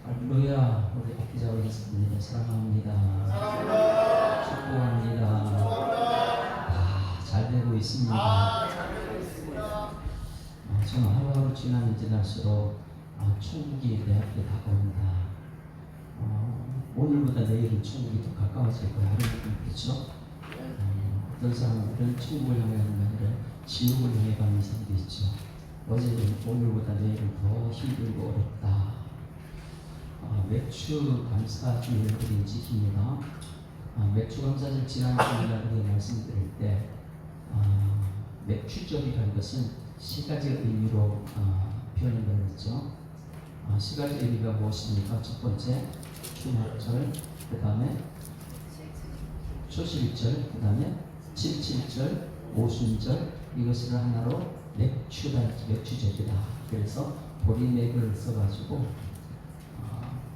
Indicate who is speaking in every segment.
Speaker 1: 할렐루야. 우리 박기자 교수님을 사랑합니다. 축복합니다. 잘 되고 있습니다. 저는 하루하루 지날수록 천국이 내 앞에 다가온다. 오늘보다 내일은 천국이 더 가까워질 거야. 그렇죠? 어떤 사람은 이런 천국을 향해 가는 게 아니라 지옥을 향해 가는 사람도 있죠. 어제는 오늘보다 내일은 더 힘들고 어렵다. 맥주 감사주일을 우리 지킵니다. 맥주 감사절 지난 주일날 우리 말씀드릴 때 맥주절이라는 것은 세 가지 의미로 표현을 했죠. 세 가지 의미가 무엇입니까? 첫 번째 주말절, 그 다음에 초실절, 그 다음에 칠칠절, 오순절, 이것을 하나로 맥주절이다. 그래서 보리맥을 써가지고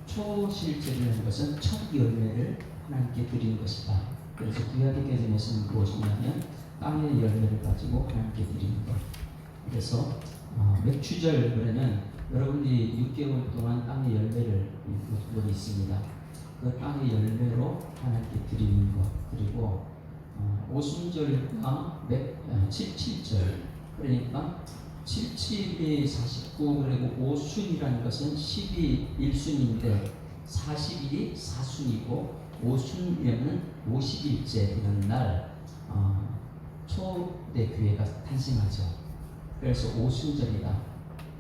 Speaker 1: 초실절이라는 것은 첫 열매를 하나님께 드리는 것이다. 그래서 구약의 개념에서는 무엇이냐면 땅의 열매를 가지고 하나님께 드리는 것. 그래서 맥주절 그러면 여러분이 6개월 동안 땅의 열매를 못 있습니다. 그 땅의 열매로 하나님께 드리는 것. 그리고 오순절과 칠칠절, 그러니까 77이 49, 그리고 5순이라는 것은 10이 1순인데 40일이 4순이고 5순이면 50일째 되는 날 초대 교회가 탄생하죠. 그래서 오순절이다.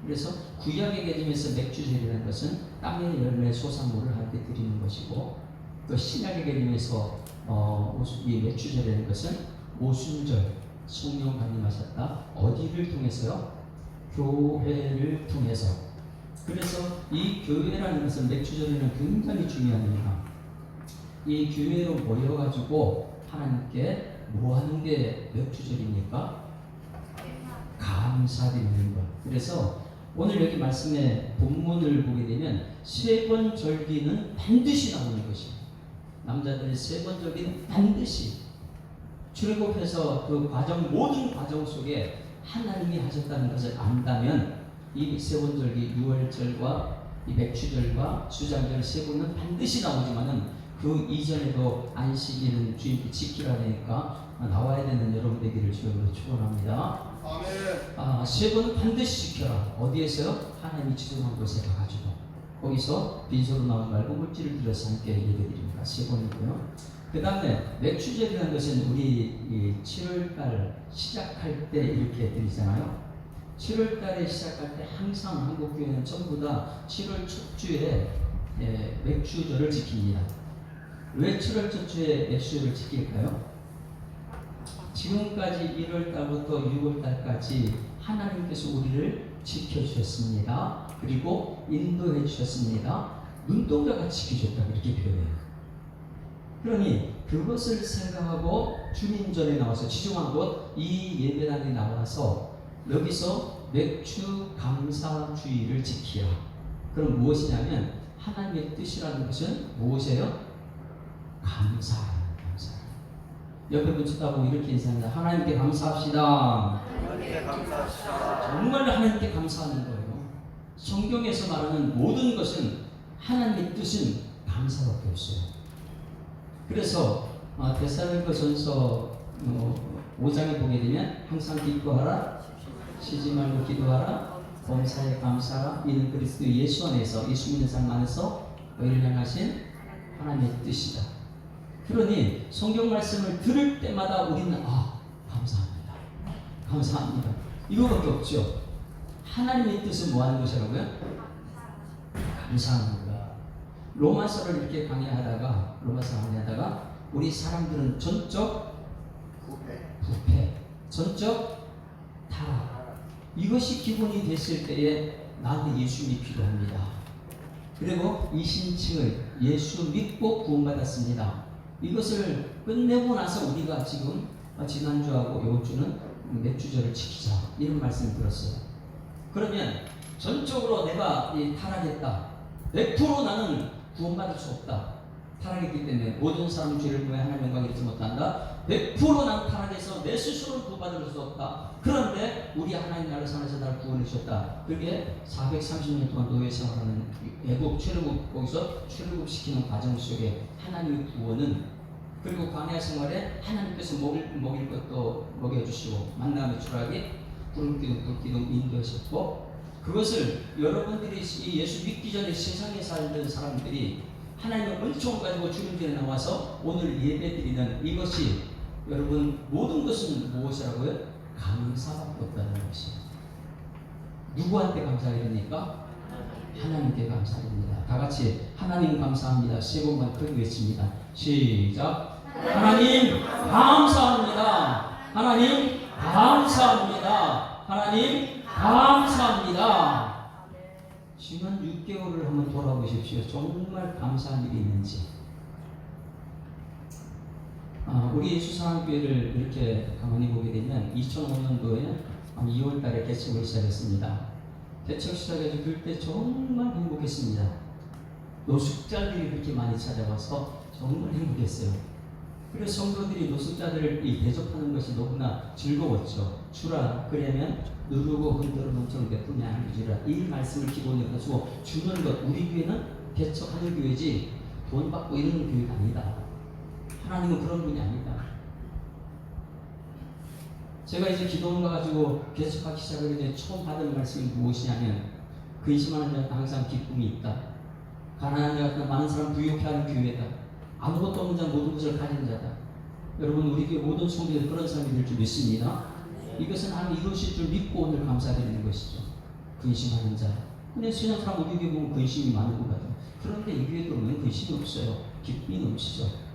Speaker 1: 그래서 구약의 개념에서 맥주절이라는 것은 땅의 열매 소산물을 하나님께 드리는 것이고, 또 신약의 개념에서 이 맥주절이라는 것은 오순절, 성령 강림하셨다. 어디를 통해서요? 교회를 통해서. 그래서 이 교회라는 것은 맥주절에는 굉장히 중요합니다. 이 교회로 모여가지고 하나님께 뭐 하는 게 맥주절입니까? 감사드리는 것. 그래서 오늘 여기 말씀의 본문을 보게 되면 세 번 절기는 반드시 나오는 것입니다. 남자들의 세 번 절기는 반드시 출애굽해서 그 과정, 모든 과정 속에 하나님이 하셨다는 것을 안다면 이 세 번 절기, 유월절과 이 맥주절과 수장절 세 번은 반드시 나오지만은 그 이전에도 안식일은 주님께 지키라니까 나와야 되는 여러분 되기를 주님으로 축원합니다. 세 번은 반드시 지켜라. 어디에서요? 하나님이 지정한 곳에 가가지고 거기서 빈소로 나오지 말고 물질을 들여서 함께 예배드립니다. 세 번이고요. 그 다음에 맥주절이라는 것은 우리 7월달 시작할 때 이렇게 드리잖아요. 7월달에 시작할 때 항상 한국 교회는 전부 다 7월 첫 주에 맥주절을 지킵니다. 왜 7월 첫 주에 맥주절을 지킬까요? 지금까지 1월달부터 6월달까지 하나님께서 우리를 지켜주셨습니다. 그리고 인도해 주셨습니다. 눈동자가 지켜줬다, 이렇게 표현해요. 그러니 그것을 생각하고 주님 전에 나와서 지중한 곳 이 예배당에 나와서 여기서 맥주 감사주의를 지키라. 그럼 무엇이냐면 하나님의 뜻이라는 것은 무엇이에요? 감사하는 감사. 옆에 분 쳐다보고 이렇게 인사합니다. 하나님께 감사합시다.
Speaker 2: 하나님께 감사합시다.
Speaker 1: 정말 하나님께 감사하는 거예요. 성경에서 말하는 모든 것은 하나님의 뜻은 감사밖에 없어요. 그래서 데살로니가전서 5장에 보게 되면 항상 기뻐하라, 쉬지 말고 기도하라, 범사에 감사하라. 이는 그리스도 예수 안에서, 예수 믿는 사람 안에서 너희를 향하신 하나님의 뜻이다. 그러니 성경 말씀을 들을 때마다 우리는 감사합니다, 감사합니다, 이거밖에 없죠. 하나님의 뜻은 뭐 하는 것이라고요? 감사하는 거야. 로마서를 이렇게 강의하다가 우리 사람들은 전적 부패, 전적 타락, 이것이 기본이 됐을 때에 나한테 예수님이 필요합니다. 그리고 이 신칭을 예수 믿고 구원받았습니다. 이것을 끝내고 나서 우리가 지금 지난주하고 이번 주는 맥주절을 지키자, 이런 말씀을 들었어요. 그러면 전적으로 내가 타락했다, 100% 나는 구원받을 수 없다, 타락했기 때문에 모든 사람 죄를 보여 하나님 영광 잃지 못한다, 100% 난 타락해서 내 스스로는 구받을 수 없다. 그런데 우리 하나님 나라를 산에서 나를 구원해 주셨다. 그게 430년 동안 노예 생활하는 애국 출애굽, 거기서 출애굽시키는 과정 속에 하나님의 구원은, 그리고 광야 생활에 하나님께서 먹일 것도 먹여주시고 만나 매출하기 구름 기둥 인도하셨고, 그것을 여러분들이 이 예수 믿기 전에 세상에 살던 사람들이 하나님의 은총을 가지고 주님께 나와서 오늘 예배드리는 이것이, 여러분 모든 것은 무엇이라고요? 감사밖에 없다는 것이에요. 누구한테 감사해야 됩니까? 하나님께 감사드립니다. 다 같이 하나님 감사합니다. 세 번만 크게 외칩니다. 시작. 하나님 감사합니다. 하나님 감사합니다. 하나님 감사합니다. 지난 6개월을 한번 돌아보십시오. 정말 감사한 일이 있는지. 우리 예수사랑교회를 이렇게 가만히 보게 되면 2005년도에 2월 달에 개척을 시작했습니다. 개척 시작해서 그때 정말 행복했습니다. 노숙자들이 그렇게 많이 찾아와서 정말 행복했어요. 그래서 성도들이 노숙자들을 대접하는 것이 너무나 즐거웠죠. 주라 그러면 누르고 흔들어 넘쳐는 내 품에 안겨주라. 이 말씀을 기본으로 가지고 주는 것. 우리 교회는 개척하는 교회지 돈 받고 이러는 교회가 아니다. 하나님은 그런 분이 아니다. 제가 이제 기도원 가가지고 개척하기 시작하기 전에 처음 받은 말씀이 무엇이냐면, 근심하는 자는 항상 기쁨이 있다. 가난한 자가 많은 사람 부유케 하는 교회다. 아무것도 없는 자는 모든 것을 가진 자다. 여러분 우리 교회 모든 성도들이 그런 사람이 될 줄 믿습니다. 이것은 하나님 이루실 줄 믿고 오늘 감사드리는 것이죠. 근심하는 자. 근데 세상 사람 우리 교회 보면 근심이 많은 것 같아요. 그런데 이 교회 들어오면 근심이 없어요. 기쁨이 넘치죠.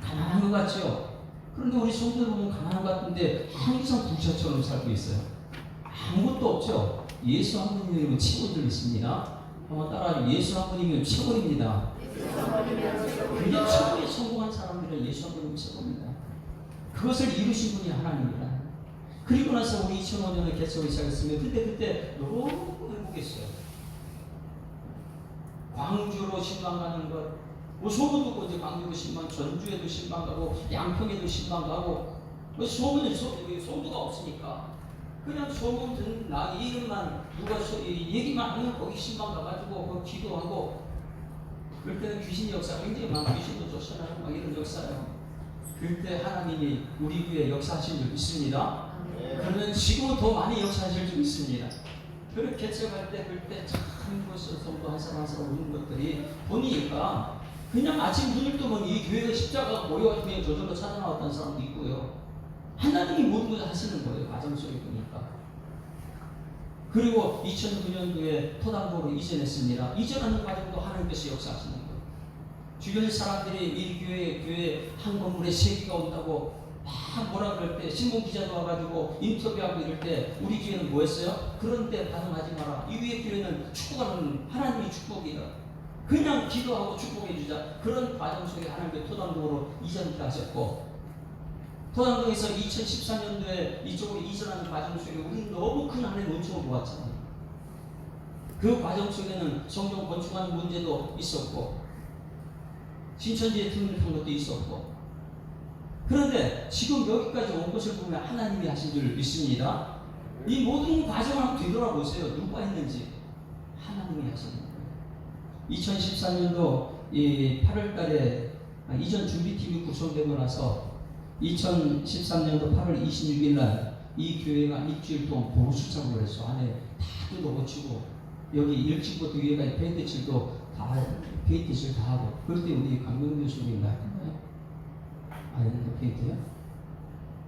Speaker 1: 가난한 것 같죠? 그런데 우리 성도들 보면 가난한 것 같은데 항상 부자처럼 살고 있어요. 아무것도 없죠? 예수 한 분이면 최고인 줄 믿습니다. 한번 따라하죠. 예수 한 분이면 최고입니다. 그게 최고의 성공한 사람들은 예수 한 분이면 최고입니다. 그것을 이루신 분이 하나님이라. 그리고 나서 우리 2005년에 개척을 시작했으면 그때 너무 행복했어요. 광주로 신방 가는 것, 소문 듣고 이제 광주로 신방, 전주에도 신방 가고 양평에도 신방 가고, 소문은 소문가 없으니까 그냥 소문 듣는 나 이름만 누가 얘기만 하면 거기 신방 가가지고 거기 기도하고, 그럴 때는 귀신 역사 굉장히 많고 귀신도 쫓아나고 막 이런 역사예요. 그때 하나님이 우리 교회에 역사하신 줄 믿습니다. 그러면 지금은 더 많이 역사하실 줄 믿습니다. 그렇게 개척할 때 그때 참 것을 성도 한 사람 한 사람 오는 것들이 보니까 그냥 아침 눈을 뜨면 이 교회가 십자가가 모여가지고 저절로 찾아나왔다는 사람도 있고요. 하나님이 모든 것을 하시는 거예요. 과정 속에 보니까. 그리고 2009년도에 토담도로 이전했습니다. 이전하는 과정도 하나님께서 역사하시는 거예요. 주변 사람들이 이 교회 한 건물에 세기가 온다고 막 뭐라 그럴 때, 신문 기자도 와가지고 인터뷰하고 이럴 때 우리 교회는 뭐 했어요? 그런데 반응하지 마라. 이 위에 교회는 축복하는 하나님이 축복이다. 그냥 기도하고 축복해 주자. 그런 과정 속에 하나님께 토담동으로 이전을 하셨고, 토담동에서 2014년도에 이쪽으로 이전하는 과정 속에 우리는 너무 큰 하나님의 은총을 보았잖아요. 그 과정 속에는 성경 건축하는 문제도 있었고, 신천지에 등록한 것도 있었고, 그런데 지금 여기까지 온 것을 보면 하나님이 하신 줄 믿습니다. 이 모든 과정을 한번 되돌아보세요. 누가 했는지. 하나님이 하신 거예요. 2014년도 8월 달에 이전 준비팀이 구성되고 나서 2013년도 8월 26일 날 이 교회가 일주일 동안 보수 작업을 했어. 안에 다 뜯어고치고, 여기 1층부터 위에까지 페인트칠도 다 페인트칠 다 하고. 그럴 때 우리 강명규 교수님 나왔나요? 아니, 페인트요?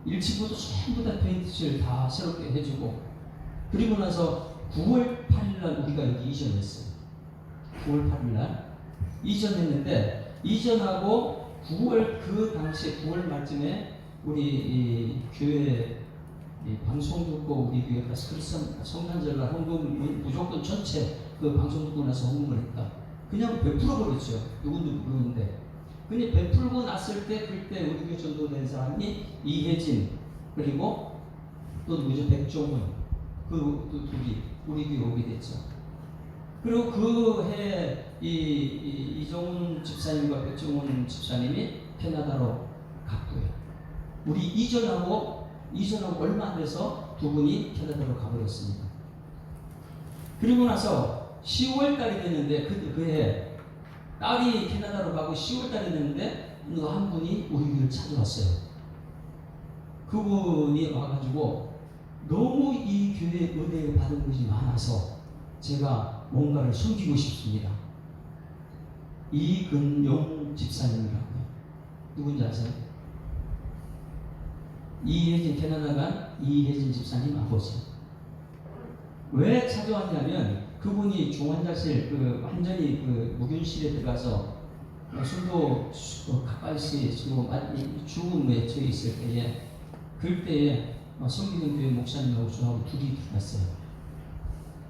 Speaker 1: 1층부터 전부 다 페인트칠 다 새롭게 해주고, 그리고 나서 9월 8일 날 우리가 여기 이전했어요. 9월 8일 날 이전했는데, 이전하고 9월 그 당시에 9월 말쯤에 우리 이 교회 방송 듣고 우리 교회 가서 성탄절날 헌금 무조건 전체 그 방송 듣고 나서 헌금을 했다. 그냥 베풀어버렸죠. 누군지 모르는데. 근데 베풀고 났을 때 그때 우리 교회 전도된 사람이 이혜진, 그리고 또 누구죠? 백종훈, 그 둘이 우리 교회 오게 됐죠. 그리고 그 해 이종훈 집사님과 백종훈 집사님이 캐나다로 갔고요. 우리 이전하고 얼마 안 돼서 두 분이 캐나다로 가버렸습니다. 그리고 나서 10월 달이 됐는데 그해 딸이 캐나다로 가고 10월 달이 됐는데 한 분이 우리 교회를 찾아왔어요. 그분이 와가지고 너무 이 교회 은혜 받은 것이 많아서 제가 뭔가를 숨기고 싶습니다. 이근용 집사님이라고요. 누군지 아세요? 이혜진 캐나다 간 이혜진 집사님 아버지. 왜 찾아왔냐면 그분이 중환자실 완전히 무균실에 들어가서 숨도 가까이서 죽음에 처해 있을 때에 그때에 성기는 교회 목사님하고 저하고 둘이 들어갔어요.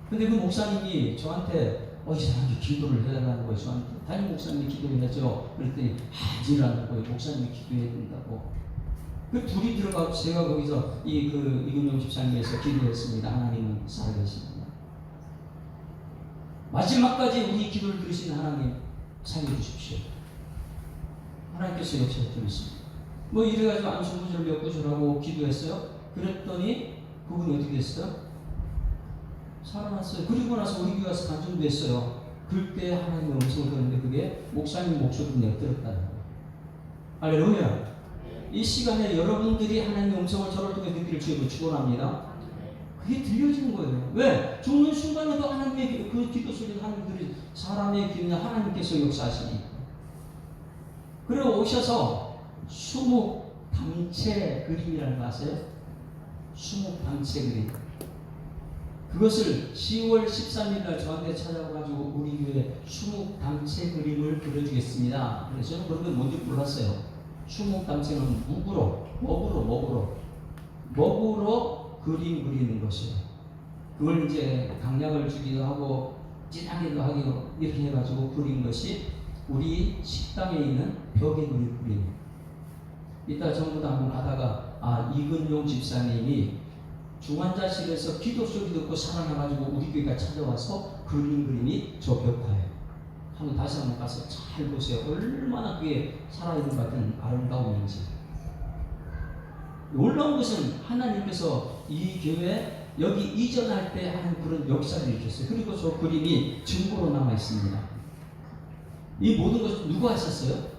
Speaker 1: 근데 그 목사님이 저한테 이 사람이 기도를 해달라는 거예요. 저한테 담임 목사님이 기도해야죠. 그랬더니 아니라는 거예요. 목사님이 기도해야 된다고. 그 둘이 들어가고 제가 거기서 이근용 집사님에서 기도했습니다. 하나님은 살아계십니다. 마지막까지 우리 기도를 들으신 하나님 살려주십시오. 하나님께서 역사해 주셨습니다. 뭐 이래가지고 안수구절 몇 구절하고 기도했어요. 그랬더니 그분이 어떻게 됐어요? 살아났어요. 그리고 나서 우리 교회 와서 간증됐어요. 그때 하나님의 음성을 들었는데 그게 목사님 목소리를 내가 들었다는 거예요. 할렐루야. 이 시간에 여러분들이 하나님의 음성을 저를 통해 듣기를 주님으로 축원합니다. 그게 들려지는 거예요. 왜? 죽는 순간에도 하나님의 그 기도 소리를 하나님들이 사람의 귀에 하나님께서 역사하시니까. 그리고 오셔서 수묵담체 그림이라는 거 아세요? 수묵담체 그림. 그것을 10월 13일 날 저한테 찾아와가지고 우리 교회 수묵담체 그림을 그려주겠습니다. 그래서 저는 그런 건 뭔지 몰랐어요. 수묵담체는 먹으로 그림 그리는 것이에요. 그걸 이제 강약을 주기도 하고 진하게도 하고 이렇게 해가지고 그린 것이 우리 식당에 있는 벽에 그린 그림. 이따 전부 다 한번 가다가 이근용 집사님이 중환자실에서 기도 소리 듣고 살아나가지고 우리 교회가 찾아와서 그린 그림이 저 벽화예요. 한번 다시 한번 가서 잘 보세요. 얼마나 그게 살아있는 것 같은 아름다움인지. 놀라운 것은 하나님께서 이 교회 여기 이전할 때 하는 그런 역사를 해주셨어요. 그리고 저 그림이 증거로 남아 있습니다. 이 모든 것을 누가 하셨어요?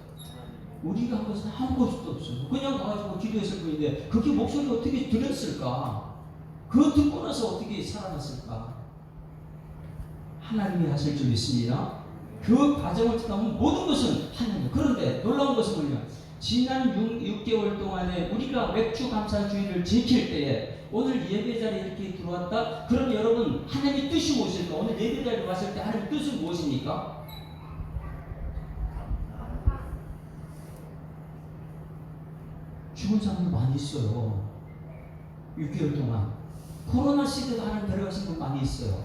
Speaker 1: 우리가 한 것은 아무것도 없어요. 그냥 가가지고 기도했을 뿐인데 그게 목소리가 어떻게 들렸을까? 그거 듣고 나서 어떻게 살아났을까? 하나님이 하실 줄 믿습니다. 그 과정을 찾아보면 모든 것은 하나님. 그런데 놀라운 것은 뭐냐? 지난 6개월 동안에 우리가 맥주 감사주의를 지킬 때에 오늘 예배 자리에 이렇게 들어왔다? 그럼 여러분 하나님의 뜻이 무엇일까? 오늘 예배 자리에 왔을 때 하나님의 뜻은 무엇입니까? 죽은 사람이 많이 있어요. 6개월 동안 코로나 시대도 하나님 데려가신 분 많이 있어요.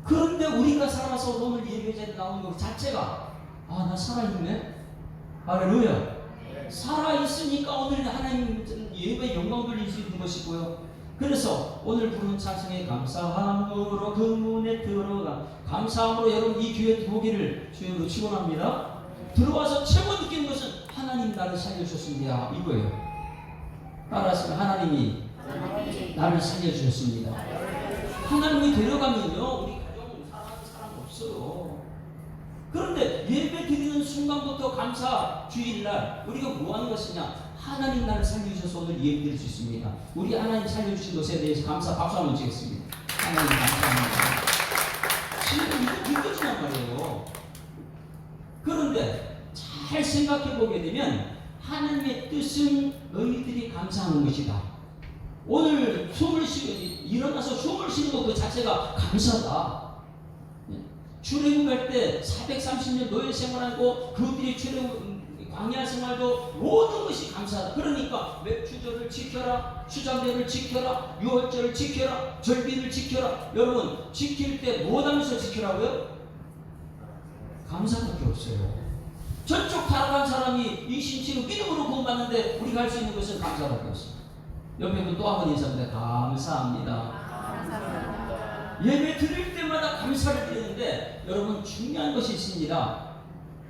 Speaker 1: 그런데 우리가 살아서 오늘 예배 자리에 나오는 것 자체가 나 살아있네? 할렐루야. 살아있으니까 오늘 하나님 예배에 영광 돌릴 수 있는 것이고요. 그래서 오늘 부른 찬송에 감사함으로 그 문에 들어가 감사함으로 여러분 이 교회 들어오기를 주님으로 축원합니다. 들어와서 최고 느끼는 것은 하나님 나를 살려주셨습니다 이거예요. 따라서 하나님이 나를 살려주셨습니다. 하나님이 데려가면요 우리 가정은 사랑하는 사람 없어요. 그런데 예배 드리는 순간부터 감사 주일날 우리가 뭐 하는 것이냐? 하나님 나를 살려주셔서 오늘 예배 드릴 수 있습니다. 우리 하나님 살려주신 것에 대해서 감사 박수 한번 치겠습니다. 하나님 감사합니다. 지금 이거 믿어지란 말이에요. 그런데 잘 생각해 보게 되면 하나님의 뜻은 너희들이 감사하는 것이다. 오늘 일어나서 숨을 쉬는 것 그 자체가 감사다. 출애굽할 때 430년 노예 생활하고 그들이 광야 생활도 모든 것이 감사하다. 그러니까 맥주절을 지켜라, 수장절을 지켜라, 유월절을 지켜라, 절기를 지켜라. 여러분 지킬 때 뭐 하면서 지키라고요? 감사밖에 없어요. 저쪽 타락한 사람이 이 신체로 믿음으로 구원받는데 우리가 할 수 있는 것은 감사밖에 없어요. 옆에 분 또 한 번 인사합니다. 감사합니다. 예배 드릴 때마다 감사를 드리는데 여러분 중요한 것이 있습니다.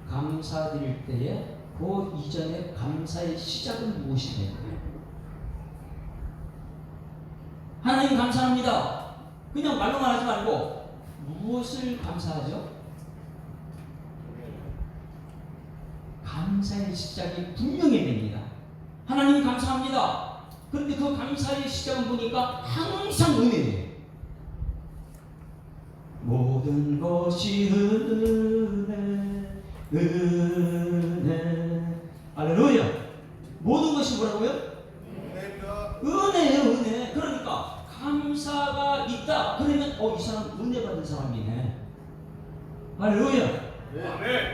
Speaker 1: 감사 드릴 때에 그 이전에 감사의 시작은 무엇이 되는 거예요? 하나님 감사합니다. 그냥 말로만 하지 말고 무엇을 감사하죠? 감사의 시작이 분명히 됩니다. 하나님 감사합니다. 그런데 그 감사의 시작은 보니까 항상 은혜예요. 모든 것이 은혜. 할렐루야. 모든 것이 뭐라고요? 은혜예요, 은혜. 그러니까 감사가 있다. 그러면 이 사람 은혜 받은 사람이네. 할렐루야.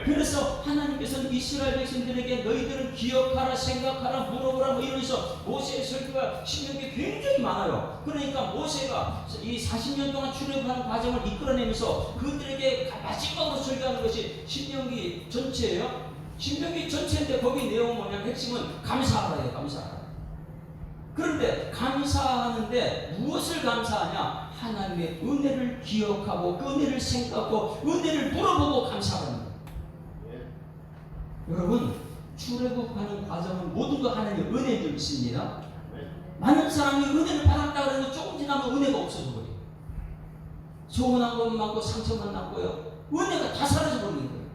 Speaker 1: 그래서 하나님께서는 이스라엘 백성들에게 너희들은 기억하라, 생각하라, 물어보라 뭐 이러면서 모세의 설교가 신명기 굉장히 많아요. 그러니까 모세가 이 40년 동안 출애굽하는 과정을 이끌어내면서 그들에게 마지막으로 설교하는 것이 신명기 전체예요. 신명기 전체인데 거기 내용은 뭐냐? 핵심은 감사하라예요. 감사하라. 그런데 감사하는데 무엇을 감사하냐? 하나님의 은혜를 기억하고 그 은혜를 생각하고 은혜를 물어보고 감사하는 거예요. 여러분, 출애굽하는 과정은 모든 거 하나님의 은혜를 있습니다. 많은 사람이 은혜를 받았다 그러면 조금 지나면 은혜가 없어져 버려요. 소원한 것만 남고 상처만 남고요. 은혜가 다 사라져 버리는 거예요.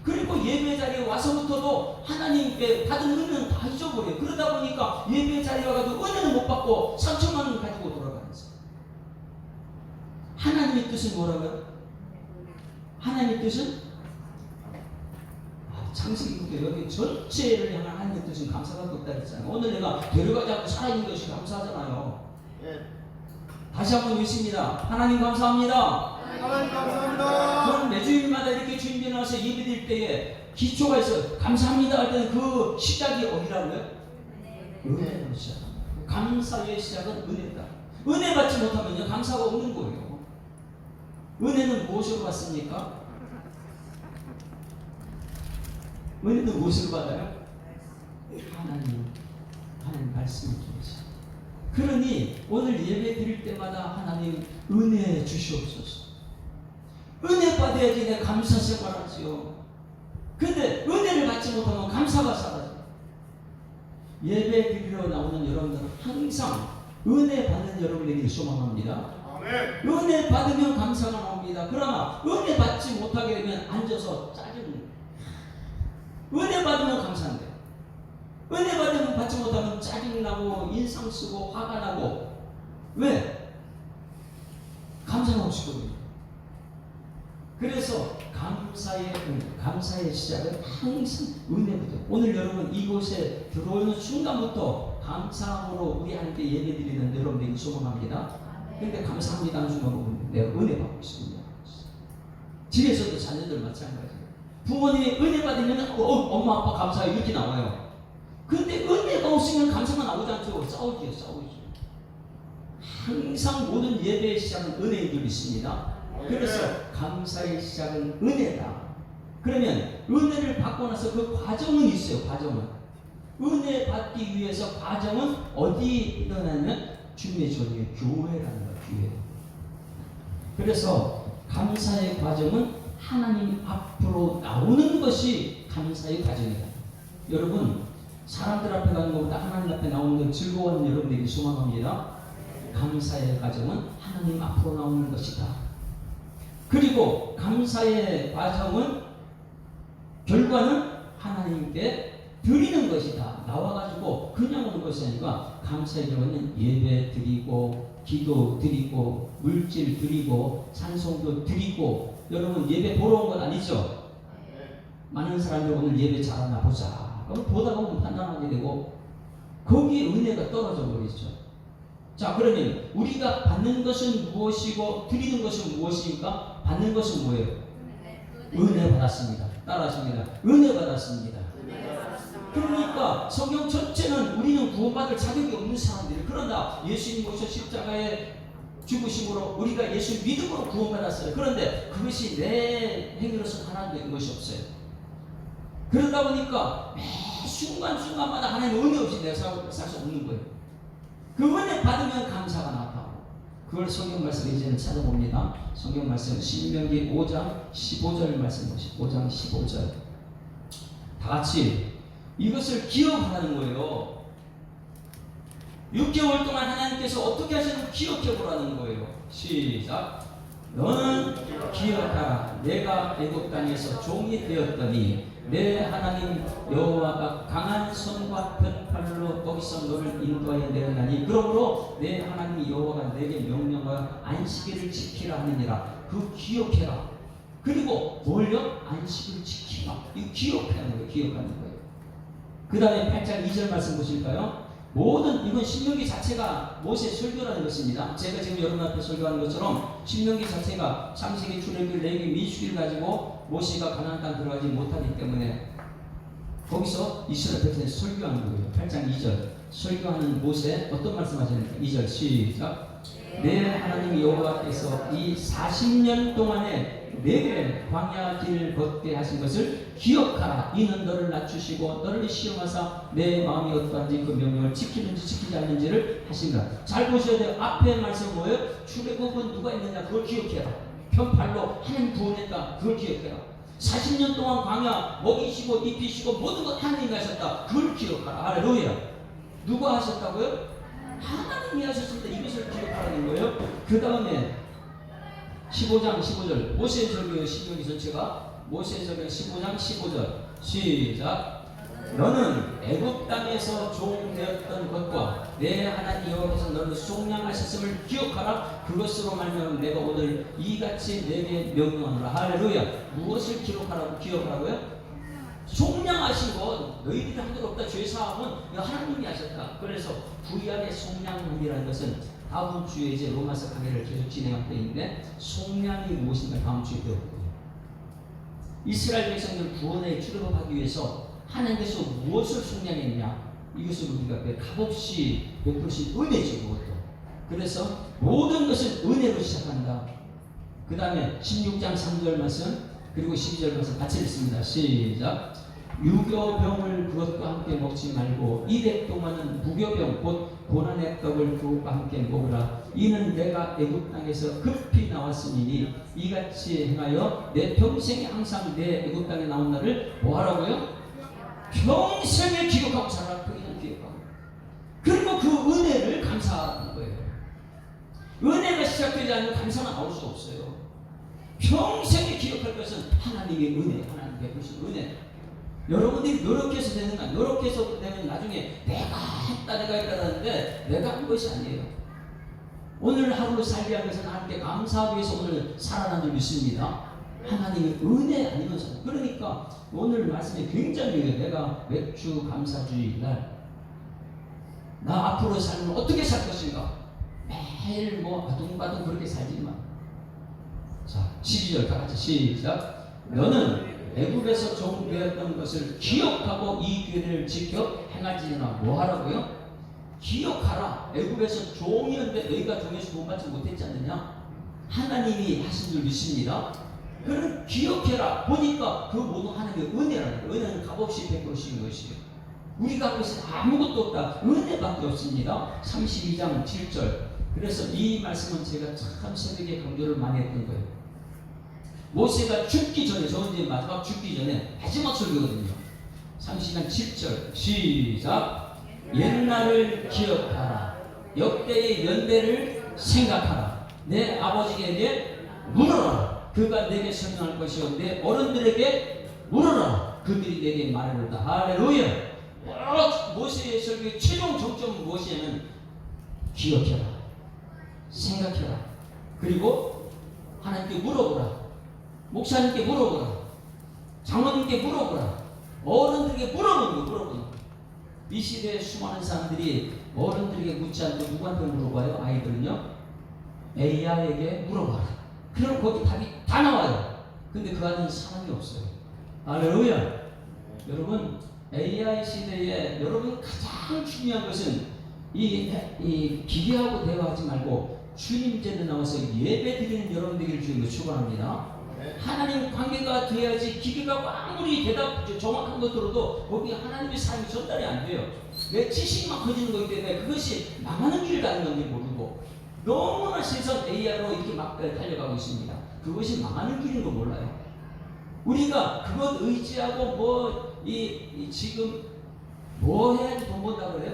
Speaker 1: 그리고 예배 자리에 와서부터도 하나님께 받은 은혜는 다 잊어버려요. 그러다 보니까 예배 자리에 와가지고 은혜는 못 받고 상처만 가지고 돌아가는 거예요. 하나님의 뜻은 뭐라고요? 하나님의 뜻은 창세기부터 여기 전체를 향한 하나님의 뜻은 감사가 없다 그랬잖아요. 오늘 내가 데려가지 않고 살아있는 것이 감사하잖아요. 다시 한번 읽습니다. 하나님 감사합니다.
Speaker 2: 하나님 감사합니다.
Speaker 1: 그럼 매주일마다 이렇게 주님께 나와서 예배드릴 때에 기초가 있어 감사합니다 할 때는 그 시작이 어디라고요? 은혜로 시작합니다. 감사의 시작은 은혜다. 은혜 받지 못하면요 감사가 없는 거예요. 은혜는 무엇으로 받습니까? 은혜는 무엇으로 받아요? 하나님 말씀을 통해서. 그러니 오늘 예배 드릴 때마다 하나님 은혜 주시옵소서. 은혜 받아야지 내 감사 생활하지요. 근데 은혜를 받지 못하면 감사가 사라져요. 예배 드리러 나오는 여러분들은 항상 은혜 받는 여러분에게 소망합니다. 은혜 받으면 감사가 나옵니다. 그러나 은혜 받지 못하게 되면 앉아서 짜증. 은혜 받으면 감사한데 은혜 받으면 받지 못하면 짜증나고 인상 쓰고 화가 나고. 왜? 감사가 없거든요. 그래서 감사의 시작은 항상 은혜부터. 오늘 여러분 이곳에 들어오는 순간부터 감사함으로 우리 하나님께 예배드리는 여러분들이 소망합니다. 근데 감사합니다 하는 순간 내가 은혜 받고 있습니다. 집에서도 자녀들 마찬가지예요. 부모님이 은혜 받으면 엄마 아빠 감사해 이렇게 나와요. 근데 은혜가 없으면 감사가 나오지 않죠. 싸우죠. 항상 모든 예배의 시작은 은혜인 줄 믿습니다. 그래서 감사의 시작은 은혜다. 그러면 은혜를 받고 나서 그 과정은 있어요. 과정은 은혜 받기 위해서 과정은 어디에 일어나냐면 주님의 전에 교회라는 거예요. 교회. 그래서 감사의 과정은 하나님 앞으로 나오는 것이 감사의 과정이다. 여러분 사람들 앞에 가는 것보다 하나님 앞에 나오는 걸 즐거워하는 여러분에게 소망합니다. 감사의 과정은 하나님 앞으로 나오는 것이다. 그리고 감사의 과정은 결과는 하나님께 드리는 것이다. 나와가지고 그냥 오는 것이 아니라 감사의 결과는 예배 드리고 기도 드리고 물질 드리고 찬송도 드리고. 여러분 예배 보러 온 건 아니죠? 많은 사람들 오늘 예배 잘하나 보자. 그럼 보다 보면 판단하게 되고 거기에 은혜가 떨어져 버리죠. 자, 그러면 우리가 받는 것은 무엇이고 드리는 것은 무엇입니까? 받는 것은 뭐예요? 은혜 받았습니다. 따라하십니다. 은혜 받았습니다. 그러니까 성경 전체는 우리는 구원받을 자격이 없는 사람들이, 그러나 예수님 오셔 십자가에 죽으심으로 우리가 예수 믿음으로 구원받았어요. 그런데 그것이 내 행위로서 하나도 된 것이 없어요. 그러다 보니까 매 순간순간마다 하나님의 은혜 없이 내가 살 수 없는 거예요. 그 은혜 받으면 감사가 나타나고. 그걸 성경 말씀 이제는 찾아봅니다. 성경 말씀 신명기 5장 15절 말씀 보시죠. 5장 15절 다 같이 이것을 기억하라는 거예요. 6개월 동안 하나님께서 어떻게 하셨는지 기억해보라는 거예요. 시작. 너는 기억하라. 내가 애굽 땅에서 종이 되었더니 내 하나님 여호와가 강한 손과 편팔로 거기서 너를 인도하여 내었나니 그러므로 내 하나님 여호와가 내게 명령하여 안식일을 지키라 하느니라. 그 기억해라. 그리고 뭘요? 안식을 지키라. 이거 기억하는 거예요. 기억하는 거예요. 그 다음에 8장 2절 말씀 보실까요? 모든 이건 신명기 자체가 모세 설교라는 것입니다. 제가 지금 여러분 앞에 설교하는 것처럼 신명기 자체가 창세기, 출애굽기, 레위기, 민수기를 가지고 모세가 가나안 땅 들어가지 못하기 때문에 거기서 이스라엘 백성에 설교하는 거예요. 8장 2절 설교하는 모세 어떤 말씀하시는가? 2절 시작. 내 하나님 여호와께서 이 40년 동안에 내게 광야 길을 걷게 하신 것을 기억하라. 이는 너를 낮추시고 너를 시험하사 내 마음이 어떠한지 그 명령을 지키는지 지키지 않는지를 하신다. 잘 보셔야 돼요. 앞에 말씀 뭐예요? 출애굽은 누가 있느냐? 그걸 기억해라. 편팔로 하나님 구원했다. 그걸 기억해라. 40년 동안 광야 먹이시고 입히시고 모든 것 하나님이 하셨다. 그걸 기억하라. 할렐루야. 누가 하셨다고요? 하나님이 하셨습니다. 이것을 기억하라는 거예요. 그 다음에 15장 15절 모세의 설교 신명기 전체가 모세의 설교 15장 15절 시작. 너는 애굽 땅에서 종 되었던 것과 내 하나님 여호와께서 너를 속량하셨음을 기억하라. 그것으로 말미암아 내가 오늘 이같이 내게 명령하노라. 할렐루야. 무엇을 기록하라고 기억하라고요? 속량하신 것. 너희들이 한 것 없다. 죄사함은 하나님이 하셨다. 그래서 구약의 속량이라는 것은 다음 주에 이제 로마서 강의를 계속 진행할 때인데 속량이 무엇인가 다음 주에 배워볼게요. 이스라엘 백성들 구원에 출애굽하기 위해서 하나님께서 무엇을 속량했냐? 이것을 우리가 값없이 베푸신 은혜죠. 그것도. 그래서 모든 것은 은혜로 시작한다. 그 다음에 16장 3절 말씀 그리고 12절 말씀 같이 읽습니다. 시작. 유교병을 그것과 함께 먹지 말고 이래 동안은 무교병 곧 고난의 떡을 그것과 함께 먹으라. 이는 내가 애굽 땅에서 급히 나왔으니 이같이 행하여 내 평생에 항상 내 애굽 땅에 나온 날을 뭐하라고요? 평생에 기억하고 살아라. 그냥 기억하고. 그리고 그 은혜를 감사하는 거예요. 은혜가 시작되지 않으면 감사가 나올 수 없어요. 평생에 기억할 것은 하나님의 은혜, 하나님 베푸신 은혜. 여러분들이 노력해서 되는 건 노력해서 되면 나중에 내가 했다는데 내가 한 것이 아니에요. 오늘 하루를 살기 위한 것은 하나님께 감사하기 위해서 오늘 살아난 줄 믿습니다. 하나님의 은혜 아니면 그러니까 오늘 말씀이 굉장히 내가 맥주 감사주의 날 나 앞으로 살면 어떻게 살 것인가? 매일 뭐 아둥바둥 그렇게 살지만 자 12절 다 같이 시작. 너는 애굽에서 종되었던 것을 기억하고 이 규례를 지켜 행하지나 뭐하라고요? 기억하라. 애굽에서 종이었는데 너희가 종에서 구원받지 못했지 않느냐? 하나님이 하신 줄 믿습니다. 그럼 기억해라. 보니까 그 모든 하나님의 은혜라는 거예요. 은혜는 값없이 베푸신 것이에요. 우리가 한 것은 아무것도 없다. 은혜밖에 없습니다. 32장 7절. 그래서 이 말씀은 제가 참 새벽에 강조를 많이 했던 거예요. 모세가 죽기 전에, 저 이제 마지막 죽기 전에 마지막 설교거든요. 32장 7절 시작. 옛날을 기억하라. 역대의 연대를 생각하라. 내 아버지에게 물어라. 그가 내게 설명할 것이요 내 어른들에게 물어라. 그들이 내게 말하리로다. 할렐루야. 모세의 설교의 최종 정점은 무엇이냐면 기억해라. 생각해라. 그리고 하나님께 물어보라. 목사님께 물어보라. 장로님께 물어보라. 어른들에게 물어보는 거. 이 시대에 수많은 사람들이 어른들에게 묻지 않고 누구한테 물어봐요? 아이들은요? AI에게 물어봐라. 그럼 거기 답이 다 나와요. 근데 그 안에 사람이 없어요. 할렐루야. 여러분 AI 시대에 여러분 가장 중요한 것은 이 기계하고 대화하지 말고 주님 전에 나와서 예배 드리는 여러분들에게 주님을 축원합니다. 하나님 관계가 돼야지. 기계가 아무리 대답 정확한 것 들어도 거기 하나님의 삶이 전달이 안 돼요. 내 지식만 커지는 거기 때문에 그것이 망하는 길을 가는 건지 모르고 너무나 세상 AI로 이렇게 막 달려가고 있습니다. 그것이 망하는 길인 거 몰라요. 우리가 그것 의지하고 지금 뭐 해야지 돈 번다고 그래요?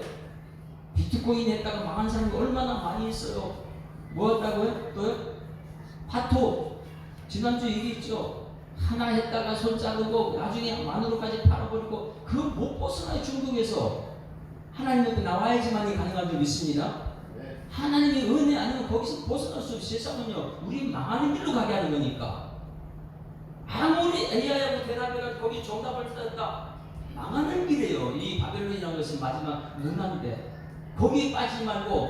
Speaker 1: 비트코인 했다가 망한 사람이 얼마나 많이 있어요. 뭐 했다고요? 또요? 파토. 지난주 얘기했죠. 하나 했다가 손 자르고 나중에 만으로까지 팔아버리고 그거 못 벗어나요. 중국에서. 하나님한테 나와야지만이 가능한 줄 믿습니다. 하나님의 은혜 아니면 거기서 벗어날 수 없어요. 세상은요, 우리 망하는 길로 가게 하는 거니까. 아무리 AI하고 대답해가 거기 정답을 찾았다, 망하는 길이에요. 이 바벨론이라는 것은 마지막 문화인데, 거기에 빠지지 말고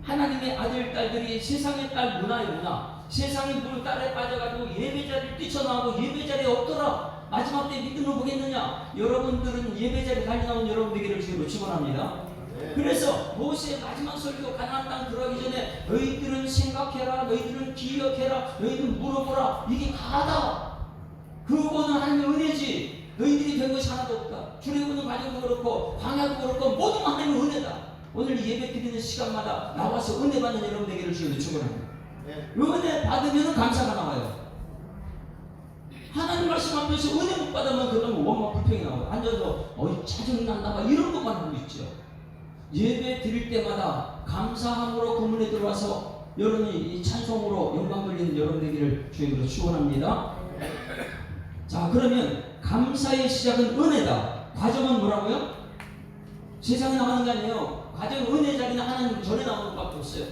Speaker 1: 하나님의 아들, 딸들이 세상의 딸 문화의 문화, 세상의 물 딸에 빠져가지고 예배자리를 뛰쳐나오고 예배자리에 없더라. 마지막 때 믿음을 보겠느냐? 여러분들은 예배자리에 달리 나온 여러분 되기를 주로 축원합니다. 그래서 모세의 마지막 설교 가나안 땅 들어가기 전에 너희들은 생각해라, 너희들은 기억해라, 너희들은 물어보라. 이게 다다. 그거는 하나님의 은혜지. 너희들이 된 것이 하나도 없다. 출애굽는 과정도 그렇고 광야도 그렇고 모든 건 하나님의 은혜다. 오늘 예배 드리는 시간마다 나와서 은혜 받는 여러분 되기를 주로 축원합니다. 은혜 받으면 감사가 나와요. 하나님 말씀 앞에서 은혜 못 받으면 그러면 원망 불평이 나와요. 앉아서 짜증난다 막 이런 것만 하고 있죠. 예배 드릴 때마다 감사함으로 구문에 들어와서 여러분이 이 찬송으로 영광 돌리는 여러분 되기를 주님으로 축원합니다. 자, 그러면 감사의 시작은 은혜다. 과정은 뭐라고요? 세상에 나가는 게 아니에요. 과정은 은혜 자리는 하나님 전에 나오는 것밖에 없어요.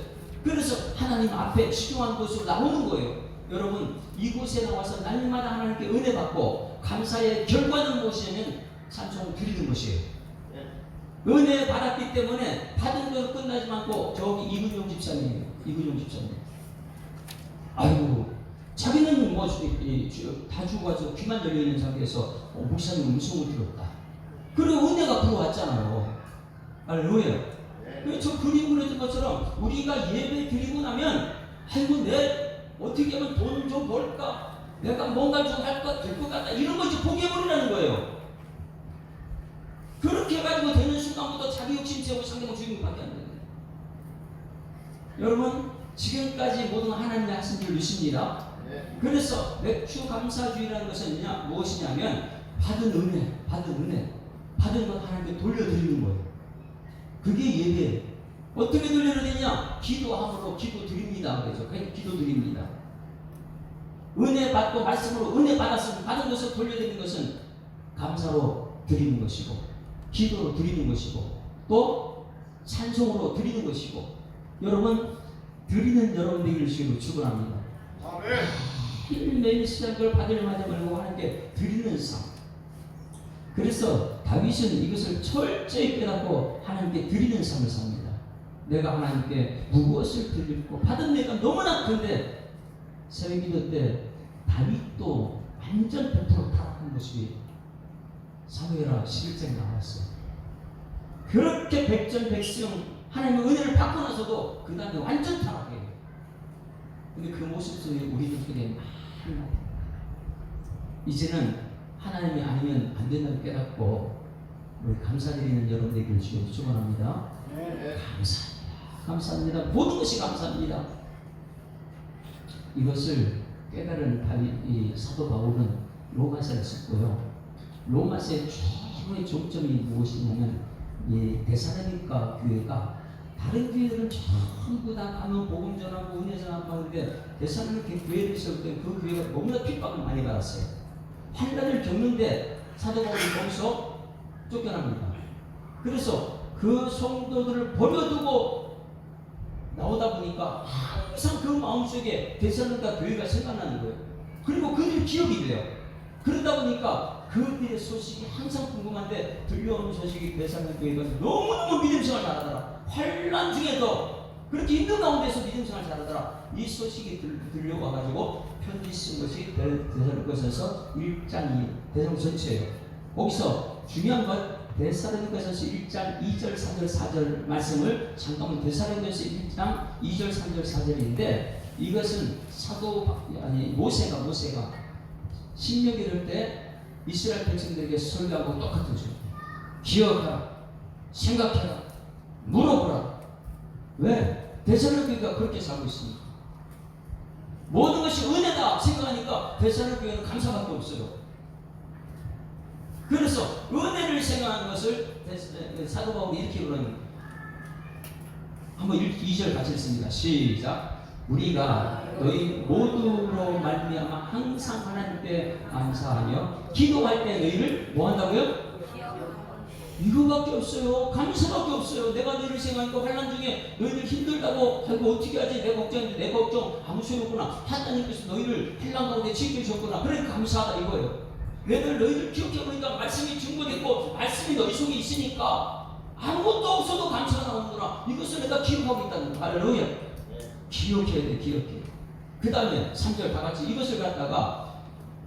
Speaker 1: 그래서 하나님 앞에 치중한 곳으로 나오는 거예요. 여러분, 이곳에 나와서 날마다 하나님께 은혜 받고 감사의 결과는 무엇이냐면 찬송을 드리는 것이에요. 은혜 받았기 때문에 받은 건 끝나지 않고 저기 이근용 집사님이에요. 이근용 집사님. 아이고, 자기는 뭐 다 죽어가지고 귀만 열려있는 자리에서 목사님 음성을 들었다. 그리고 은혜가 들어왔잖아요. 할렐루야. 저 그림 그려진 것처럼 우리가 예배 드리고 나면 아이고 내 어떻게 하면 돈 좀 벌까? 내가 뭔가 좀 할까? 될 것 같다. 이런 걸 포기해버리라는 거예요. 그렇게 해가지고 되는 순간부터 자기 욕심 세우고 상대방 주인공밖에 안 되는 거예요. 여러분, 지금까지 모든 하나님의 하신 줄 믿습니다. 그래서 맥주 감사주의라는 것은 무엇이냐면 받은 은혜, 받은 것 하나님께 돌려드리는 거예요. 그게 예배예요. 어떻게 돌려드리냐? 기도함으로 기도드립니다. 그래서 그냥 기도드립니다. 은혜 받고 말씀으로 은혜 받았으면 받은 것을 돌려드리는 것은 감사로 드리는 것이고, 기도로 드리는 것이고, 또 찬송으로 드리는 것이고. 여러분, 드리는 여러분 되기를 주로 축원합니다. 매일 시작을 받으려마자 말고 하나님께 드리는 삶. 그래서 다윗은 이것을 철저히 깨닫고 하나님께 드리는 삶을 삽니다. 내가 하나님께 무엇을 드리고 받은 내가 너무나 큰데, 새벽기도 때 다윗도 완전 100% 타락한 모습이 사무엘하 11장에 나왔어요. 그렇게 백전백승 하나님의 은혜를 받고 나서도 그 다음에 완전 타락해요. 근데 그 모습 속에 우리들 속에 많이 이제는 하나님이 아니면 안 된다고 깨닫고 우리 감사드리는 여러분 되기를 주여 축원합니다. 감사합니다. 모든 것이 감사합니다. 이것을 깨달은 이 사도 바울은 로마서에 썼고요. 로마서의 최고의 종점이 무엇이냐면 이 데살로니가 교회가 다른 교회들은 전부 다 가면 복음 전하고 은혜 전하고 하는데 데살로니가 교회를 세울 때 그 교회가 너무나 핍박을 많이 받았어요. 환난을 겪는데 사도 바울이 거기서 쫓겨납니다. 그래서 그 성도들을 버려두고 나오다 보니까 항상 그 마음속에 데살로니가 교회가 생각나는 거예요. 그리고 그들이 기억이 돼요. 그러다 보니까 그들의 소식이 항상 궁금한데 들려오는 소식이 데살로니가 교회가 너무너무 믿음생활 잘하더라. 환난 중에도 그렇게 힘든 가운데서 믿음생활 잘하더라. 이 소식이 들려와가지고 편지 쓴 것이 데살로니가서 1장 2, 데살로니가 전체예요. 거기서 중요한 것 데살로니가서 1장 2절, 3절, 4절 말씀을 잠깐만 데살로니가서 1장 2절, 3절, 4절인데 이것은 모세가 신명기 이럴 때 이스라엘 백성들에게 설교하고 똑같은 줄 기억하라, 생각해라, 물어보라. 왜? 데살로니가가 그렇게 살고 있습니다. 모든 것이 은혜다 생각하니까 데살로니가는 감사밖에 없어요. 그래서 은혜를 생각하는 것을 사도 바울이 이렇게 그러는, 한번 2절 같이 읽습니다. 시작. 우리가 너희 모두로 말미암아 항상 하나님께 감사하며 기도할 때 너희를 뭐 한다고요? 이거밖에 없어요. 감사밖에 없어요. 내가 너희를 생각하니까 환난 중에 너희들 힘들다고 하고 어떻게 하지? 내 걱정인데 내 걱정 아무 소용없구나. 하나님께서 너희를 환난 가운데 지켜주셨구나. 그러니까 감사하다 이거예요. 너희들 기억해보니까 말씀이 증거됐고 말씀이 너희 속에 있으니까 아무것도 없어도 감사가 나오는구나. 이것을 내가 기억하고 있다는 거. 할렐루야. 기억해야 돼. 기억해. 그 다음에 3절 다 같이 이것을 갖다가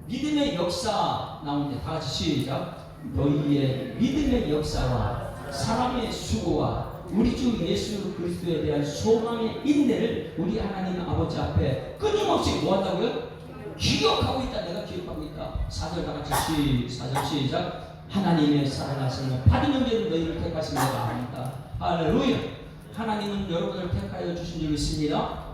Speaker 1: 믿음의 역사 나오는데 다 같이 시작. 너희의 믿음의 역사와 사람의 수고와 우리 주 예수 그리스도에 대한 소망의 인내를 우리 하나님 아버지 앞에 끊임없이 뭐한다고요? 기억하고 있다. 내가 기억하고 있다. 4절 다 같이 4절 시작. 하나님의 사랑하심을 받은 형제는 너희를 택하심이라 합니다. 할렐루야. 하나님은 여러분을 택하여 주신 줄 믿습니다.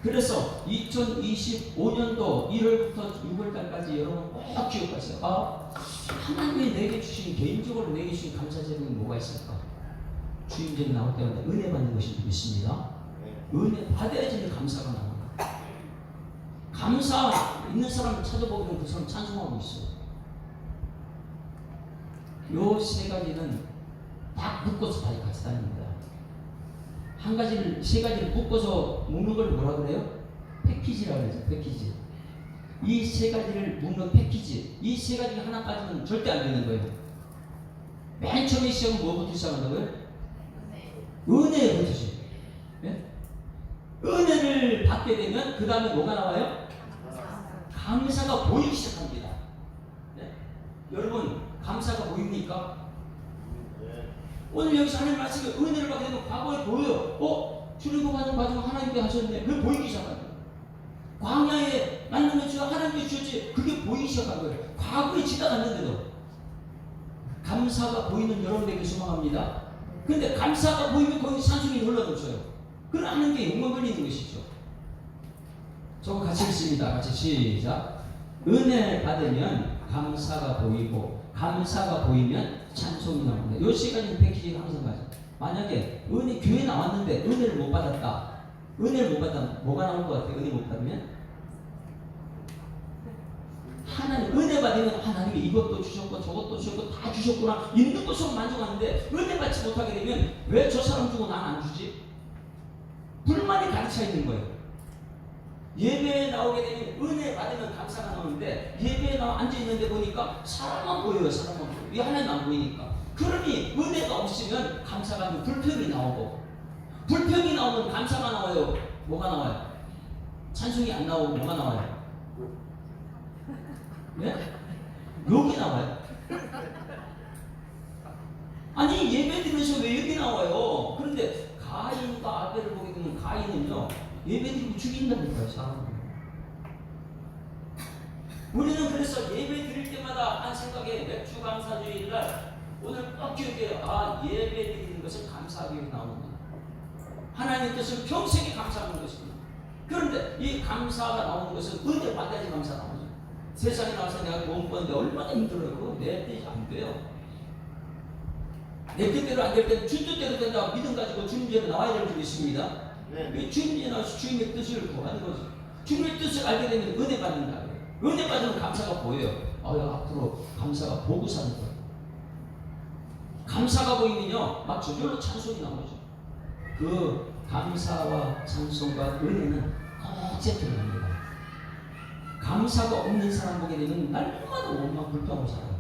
Speaker 1: 그래서 2025년도 1월부터 6월달까지 여러분 꼭 기억하세요. 하나님이 내게 주신, 개인적으로 내게 주신 감사 제목이 뭐가 있을까? 주임절이 나올 때마다 은혜 받는 것이 믿습니다. 은혜 받아야지 감사가 나옵니다. 감사 있는 사람을 찾아보면 그 사람 찬송하고 있어요. 요 세 가지는 딱 묶어서 같이 다닙니다. 한 가지를, 세 가지를 묶어서 묶는 걸 뭐라 그래요? 패키지라고 그러죠. 패키지. 이 세 가지를 묶는 패키지. 이 세 가지 하나 빠지면 절대 안 되는 거예요. 맨 처음에 시작은 뭐부터 시작한다고요? 은혜부터 시작. 네? 은혜를 받게 되면 그 다음에 뭐가 나와요? 감사가 보이기 시작합니다. 네? 여러분 감사가 보입니까? 오늘 여기서 하나님 말씀에 은혜를 받게 되면 과거에 보여요. 출애굽하는 과정 하나님께 하셨네. 그게 보이기 시작한 거예요. 광야에 만나면 주가 하나님께 주셨지. 그게 보이기 시작한 거예요. 과거에 지나갔는데도 감사가 보이는 여러분에게 소망합니다. 근데 감사가 보이면 거기 산중이 흘러넘쳐요. 그러는 게 영광 걸리는 것이죠. 저거 같이 읽습니다. 같이 시작. 은혜를 받으면 감사가 보이고 감사가 보이면 찬송이 나옵니다. 요 세 가지 패키지가 항상 가죠. 만약에 교회 나왔는데 은혜를 못 받았다. 은혜를 못 받다 뭐가 나올 것 같아요? 은혜 못 받으면 하나님, 은혜 받으면 하나님이 이것도 주셨고 저것도 주셨고 다 주셨구나 있는 것으로 만족하는데 은혜 받지 못하게 되면 왜 저 사람 주고 난 안 주지? 불만이 가득 차 있는 거예요. 예배에 나오게 되면 은혜 받으면 감사가 나오는데 예배에 나와 앉아있는데 보니까 사람만 보여요. 사람만 보여요. 이 하나님 안 보이니까. 그러니 은혜가 없으면 감사가 아니고 불평이 나오고, 불평이 나오면 감사가 나와요. 뭐가 나와요? 찬송이 안 나오고 뭐가 나와요? 네? 욕이 나와요. 아니 예배 드리면서 왜 욕이 나와요? 그런데 가인과 아벨을 보게 되면 가인은요 예배 드리고 죽인다니까요, 사람을. 우리는 그래서 예배 드릴 때마다 한 생각에 맥주 감사주일 날 오늘 꼭 기억해요. 예배 드리는 것은 감사하기 위해 나옵니다. 하나님의 뜻은 평생에 감사하는 것입니다. 그런데 이 감사가 나오는 것은 은혜 받아야지 감사 나오죠. 세상에 나와서 내가 돈 버는데 얼마나 힘들어요. 그거 내 뜻이 안 돼요. 내 뜻대로 안 될 때는 주 뜻대로 된다고 믿음 가지고 주님께로 나와야 될 줄 있습니다. 네. 주님이 나와서 주님의 뜻을 구하는 거죠. 주님의 뜻을 알게 되면 은혜 받는다. 은혜 받으면 감사가 보여요. 앞으로 감사가 보고 사는 거예요. 감사가 보이면요, 막 저절로 찬송이 나오죠. 그 감사와 찬송과 은혜는 꼭 세트를 합니다. 감사가 없는 사람 보게 되면 날마다 원망 불평하고 살아요.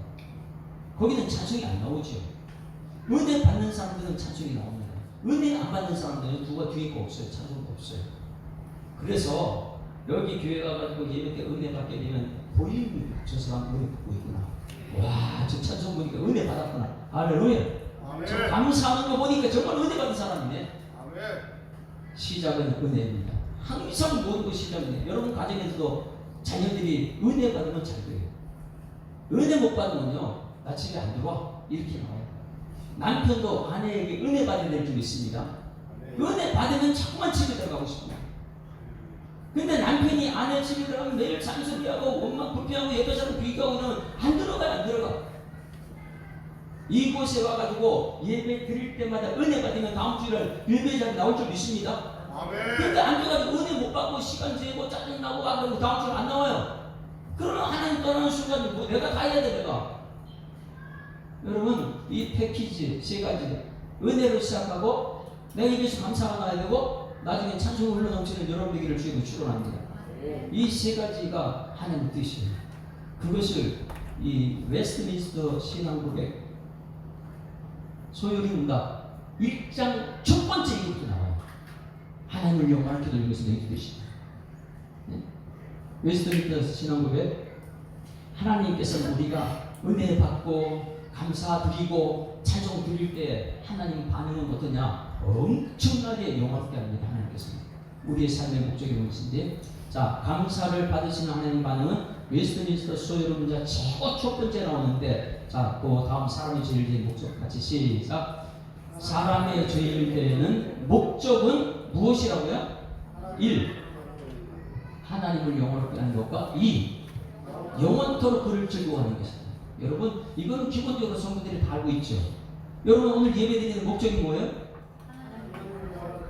Speaker 1: 거기는 찬송이 안 나오죠. 은혜 받는 사람들은 찬송이 나옵니다. 은혜 안 받는 사람들은 누가 뒤에 거 없어요. 찬송도 없어요. 그래서 여기 교회 가가지고 예배 때 은혜 받게 되면 보이는 저 사람 은혜 받고 있구나. 와, 저 찬송 보니까 은혜 받았구나. 할렐루야. 저 감사하는 거 보니까 정말 은혜 받은 사람이네. 아멘. 시작은 은혜입니다. 항상 모든 것 시작은 여러분 가정에서도 자녀들이 은혜 받으면 잘 돼요. 은혜 못 받으면요, 나 집에 안 들어와. 이렇게 나와요. 남편도 아내에게 은혜 받아야 될 줄 있습니다. 은혜 받으면 자꾸만 집에 들어가고 싶어요. 근데 남편이 아내 집에 들어가면 매일 잔소리하고 원망 불평하고 옆에 사람 비교하고 그러면 안 들어가요. 안 들어가. 이곳에 와가지고 예배 드릴 때마다 은혜 받으면 다음 주일날 예배자에 나올 줄 믿습니다. 근데 안 돼가지고 은혜 못 받고 시간 재고 짜증나고 막 그러고 다음 주일 안 나와요. 그러면 하나님 떠나는 순간 뭐 내가 다 해야 돼 내가. 여러분 이 패키지 세 가지 은혜로 시작하고 내가 입에서 감사가 나야 되고 나중에 찬송이 흘러넘치는 여러분 되기를 주님은 축원합니다. 이 세 가지가 하나님 뜻이에요. 그것을 이 웨스트민스터 신앙고백 소요리 문답 1장 첫 번째 이것도 나와요. 하나님을 영원하게 돌리는 것은 내 뜻이다. 네? 웨스트민스터 신앙고백 하나님께서는 우리가 은혜 받고 감사드리고 찬송 드릴 때 하나님 반응은 어떠냐? 엄청나게 영화롭게 합니다. 하나님께서는 우리의 삶의 목적이 무엇인지 자 감사를 받으시는 하나님 반응은 웨스트민스터 소요리 문자 최고 첫 번째 나오는데 자 또 다음 사람의 제일 된 목적 같이 시작. 사람의 죄일 때에는 목적은 무엇이라고요? 1. 하나님을 영원롭게 하는 것과 2. 영원토록 그를 즐거워하는 것입니다. 여러분 이거는 기본적으로 성도들이 다 알고 있죠. 여러분 오늘 예배드리는 목적이 뭐예요?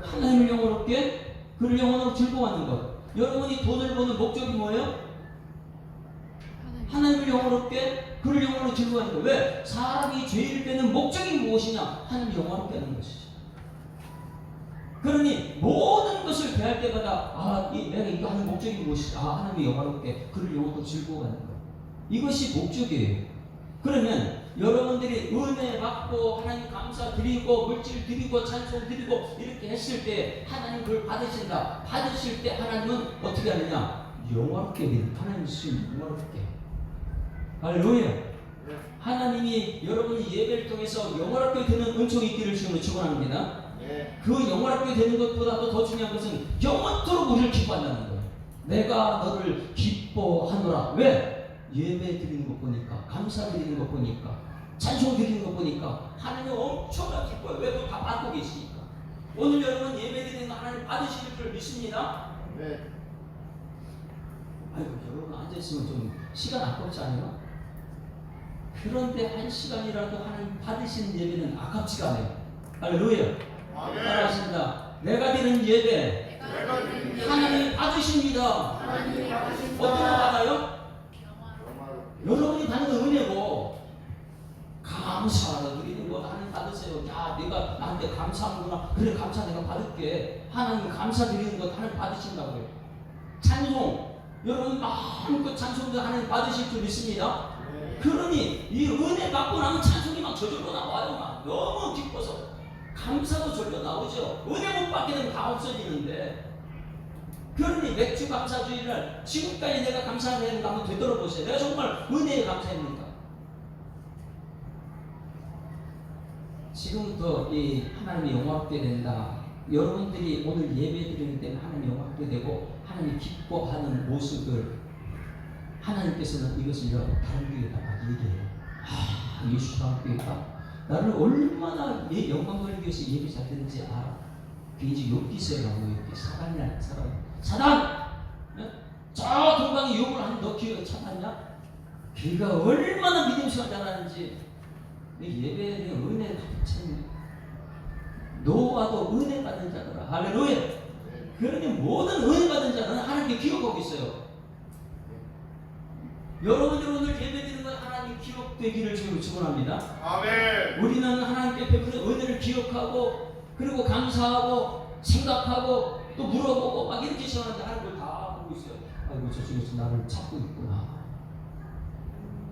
Speaker 1: 하나님을 영원롭게 그를 영원으로 즐거워하는 것. 여러분이 돈을 버는 목적이 뭐예요? 하나님을 영원롭게 그를 영원으로 즐거워하는 것. 왜? 사람이 죄일 때는 목적이 무엇이냐? 하나님을 영원롭게 하는 것이죠. 그러니 모든 것을 대할 때마다 내가 이거 하는 목적이 무엇이냐? 하나님을 영원롭게 그를 영원으로 즐거워하는 것. 이것이 목적이에요. 그러면 여러분들이 은혜 받고 하나님 감사 드리고 물질 드리고 찬송 드리고 이렇게 했을 때 하나님 그걸 받으신다. 받으실 때 하나님은 어떻게 하느냐? 영원롭게 하나님 주신 영원롭게. 할렐루야. 하나님이 여러분이 예배를 통해서 영원롭게 되는 은총이 있기를 주님으로 축원합니다. 그 영원롭게 되는 것보다도 더 중요한 것은 영원토록 우리를 기뻐한다는 거예요. 내가 너를 기뻐하노라. 왜? 예배 드리는 것 보니까 감사 드리는 것 보니까 찬송 드리는 것 보니까 하나님 엄청나게 기뻐요. 왜? 그거 다 받고 계시니까. 오늘 여러분 예배 드리는 거 하나님 받으실 줄 믿습니다. 아이고 여러분 앉아있으면 좀 시간 아깝지 않아요? 그런데 한 시간이라도 하나님 받으시는 예배는 아깝지가 않아요. 할렐루야. 따라하십니다. 내가 드리는 예배 하나님이 받으십니다. 어떤 거 받아요? 여러분이 받는 건 은혜고 감사하다 드리는 거 하나님 받으세요. 야 내가 나한테 감사하는구나. 그래 감사 내가 받을게. 하나님 감사 드리는 거 하나님 받으신다고요. 찬송 여러분 마음껏 찬송도 하나님 받으실 줄 믿습니다. 그러니 이 은혜 받고 나면 찬송이 막 저절로 나와요. 막 너무 기뻐서 감사도 절로 나오죠. 은혜 못 받게 되면 다 없어지는데. 그러니 맥주 감사주일날 지금까지 내가 감사하는 거 한번 되돌아보세요. 내가 정말 은혜에 감사했는가? 지금부터 이 하나님이 영화롭게 된다. 여러분들이 오늘 예배 드리는 때는 하나님 영화롭게 되고 하나님이 기뻐하는 모습을 하나님께서는 이것을 다른 교회에다가 얘기해요. 예수랑 교회가 나를 얼마나 영광 돌리기 위해서 예배 잘 되는지 알아. 그게 이제 욥기서라고 이렇게 사단이라는 사단! 네? 저 동방에 욥을 한 너 기회가 찾았냐? 그가 얼마나 믿음 생활 잘하는지 예배에 은혜 가득 찼네. 노아도 은혜 받은 자더라. 할렐루야. 그러니 모든 은혜 받은 자는 하나님께 기억하고 있어요. 여러분들 오늘 예배드리는 건 하나님 기억되기를 주님으로 축원합니다.
Speaker 2: 아멘.
Speaker 1: 우리는 하나님께 베푸는 은혜를 기억하고 그리고 감사하고 생각하고 또 물어보고 막 이렇게 시원한데 하나님을 다 보고 있어요. 아이고 저쪽에서 나를 찾고 있구나.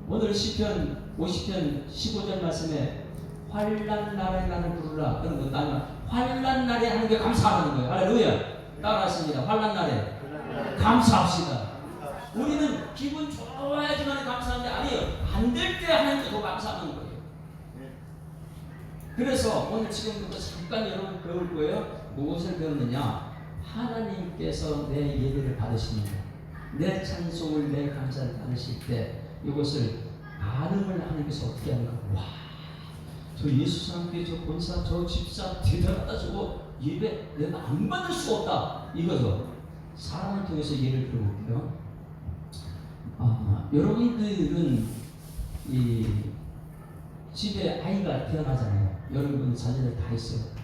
Speaker 1: 오늘 시편 50편 15절 말씀에 환난 날에 나를 부르라. 그런 거 나는 환난 날에 하는 게 감사하는 거예요. 할렐루야. 따라하십니다. 환난 날에 감사합시다. 우리는 기분 좋아야지만 감사한데 아니에요. 안 될 때 하나님께 더 감사하는 거예요. 그래서 오늘 지금부터 잠깐 여러분 배울 거예요. 무엇을 배우느냐? 하나님께서 내 예배를 받으십니다. 내 찬송을 내 감사를 받으실 때 이것을 반응을 하나님께서 어떻게 하는가? 와, 저 예수상교회 저 본사 저 집사 대단하다. 저거 예배 내가 안 받을 수가 없다. 이거죠. 사람을 통해서 예를 들어볼게요. 여러분들은 이 집에 아이가 태어나잖아요. 여러분 자녀들 다 있어요.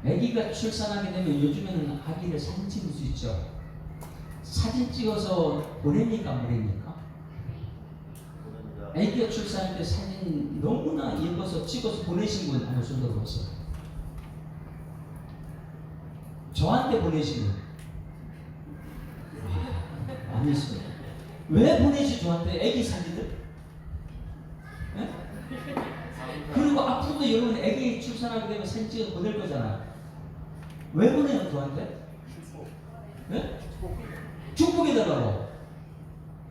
Speaker 1: 아기가 출산하게 되면 요즘에는 아기를 사진 찍을 수 있죠. 사진 찍어서 보냅니까 보냅니까? 아기가 출산할 때 사진 너무나 예뻐서 찍어서 보내신 분 한번 손 들어보세요. 저한테 보내신 분 아니었어요. 왜 보내시 저한테 아기 사진을? 네? 그리고 앞으로도 여러분 아기 출산하게 되면 사진 찍어서 보낼 거잖아요. 왜 보내요 저한테? 네? 축복해달라고.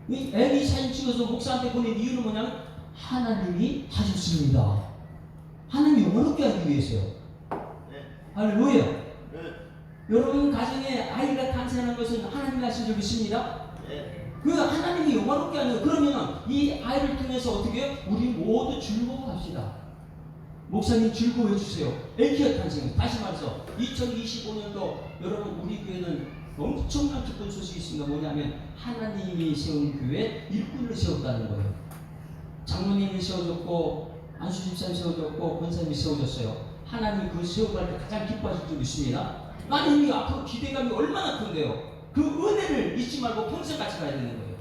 Speaker 1: 이 아기 사진 찍어서 목사한테 보낸 이유는 뭐냐면 하나님이 하셨습니다. 하나님이 영원롭게 하기 위해서요. 할렐루야. 여러분 가정에 아이가 탄생하는 것은 하나님이 하신 줄 믿습니다. 그 하나님이 영원롭게 하는 그러면 이 아이를 통해서 어떻게 해요? 우리 모두 즐거워합시다. 목사님 즐거워해 주세요. 아기가 탄생. 다시 말해서 2025년도 여러분 우리 교회는 엄청난 기쁜 소식이 있습니다. 뭐냐면 하나님이 세운 교회 일꾼을 세웠다는 거예요. 장로님이 세워졌고 안수 집사님 세워졌고 권사님이 세워졌어요. 하나님 그 세워갈 때 가장 기뻐하실 줄 믿습니다. 하나님이 앞으로 기대감이 얼마나 큰데요. 그 은혜를 잊지 말고 평생 같이 가야 되는 거예요.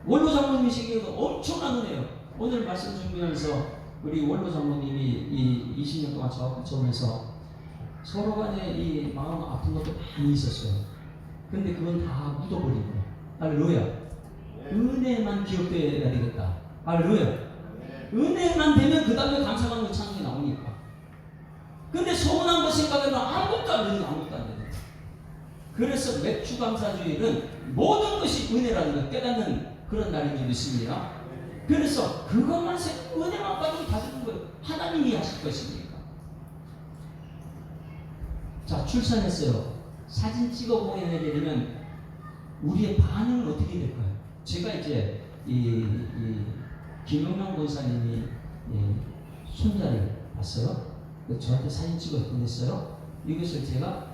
Speaker 1: 원로 장로님이 생기는 엄청난 은혜예요. 오늘 말씀 준비하면서 우리 원로 장로님이 이 20년 동안 저하고 같이 오면서 서로 간에 이 마음 아픈 것도 많이 있었어요. 근데 그건 다 묻어버린 거예요. 할렐루야. 은혜만 기억되어야 되겠다. 할렐루야. 은혜만 되면 그 다음에 감사하는 찬송이 나오니까. 근데 서운한 거 생각하면 아무것도 안 되는 아무것도 안 되는. 그래서 맥주 감사주일은 모든 것이 은혜라는 걸 깨닫는 그런 날인 줄 믿습니다. 그래서 그것만 은혜만 가지고 다스리는 거예요. 하나님이 하실 것이니까. 자, 출산했어요. 사진 찍어 보내려면 우리의 반응은 어떻게 될까요? 제가 이제 이 김용명 권사님이 손자를 봤어요. 저한테 사진 찍어 보냈어요. 이것을 제가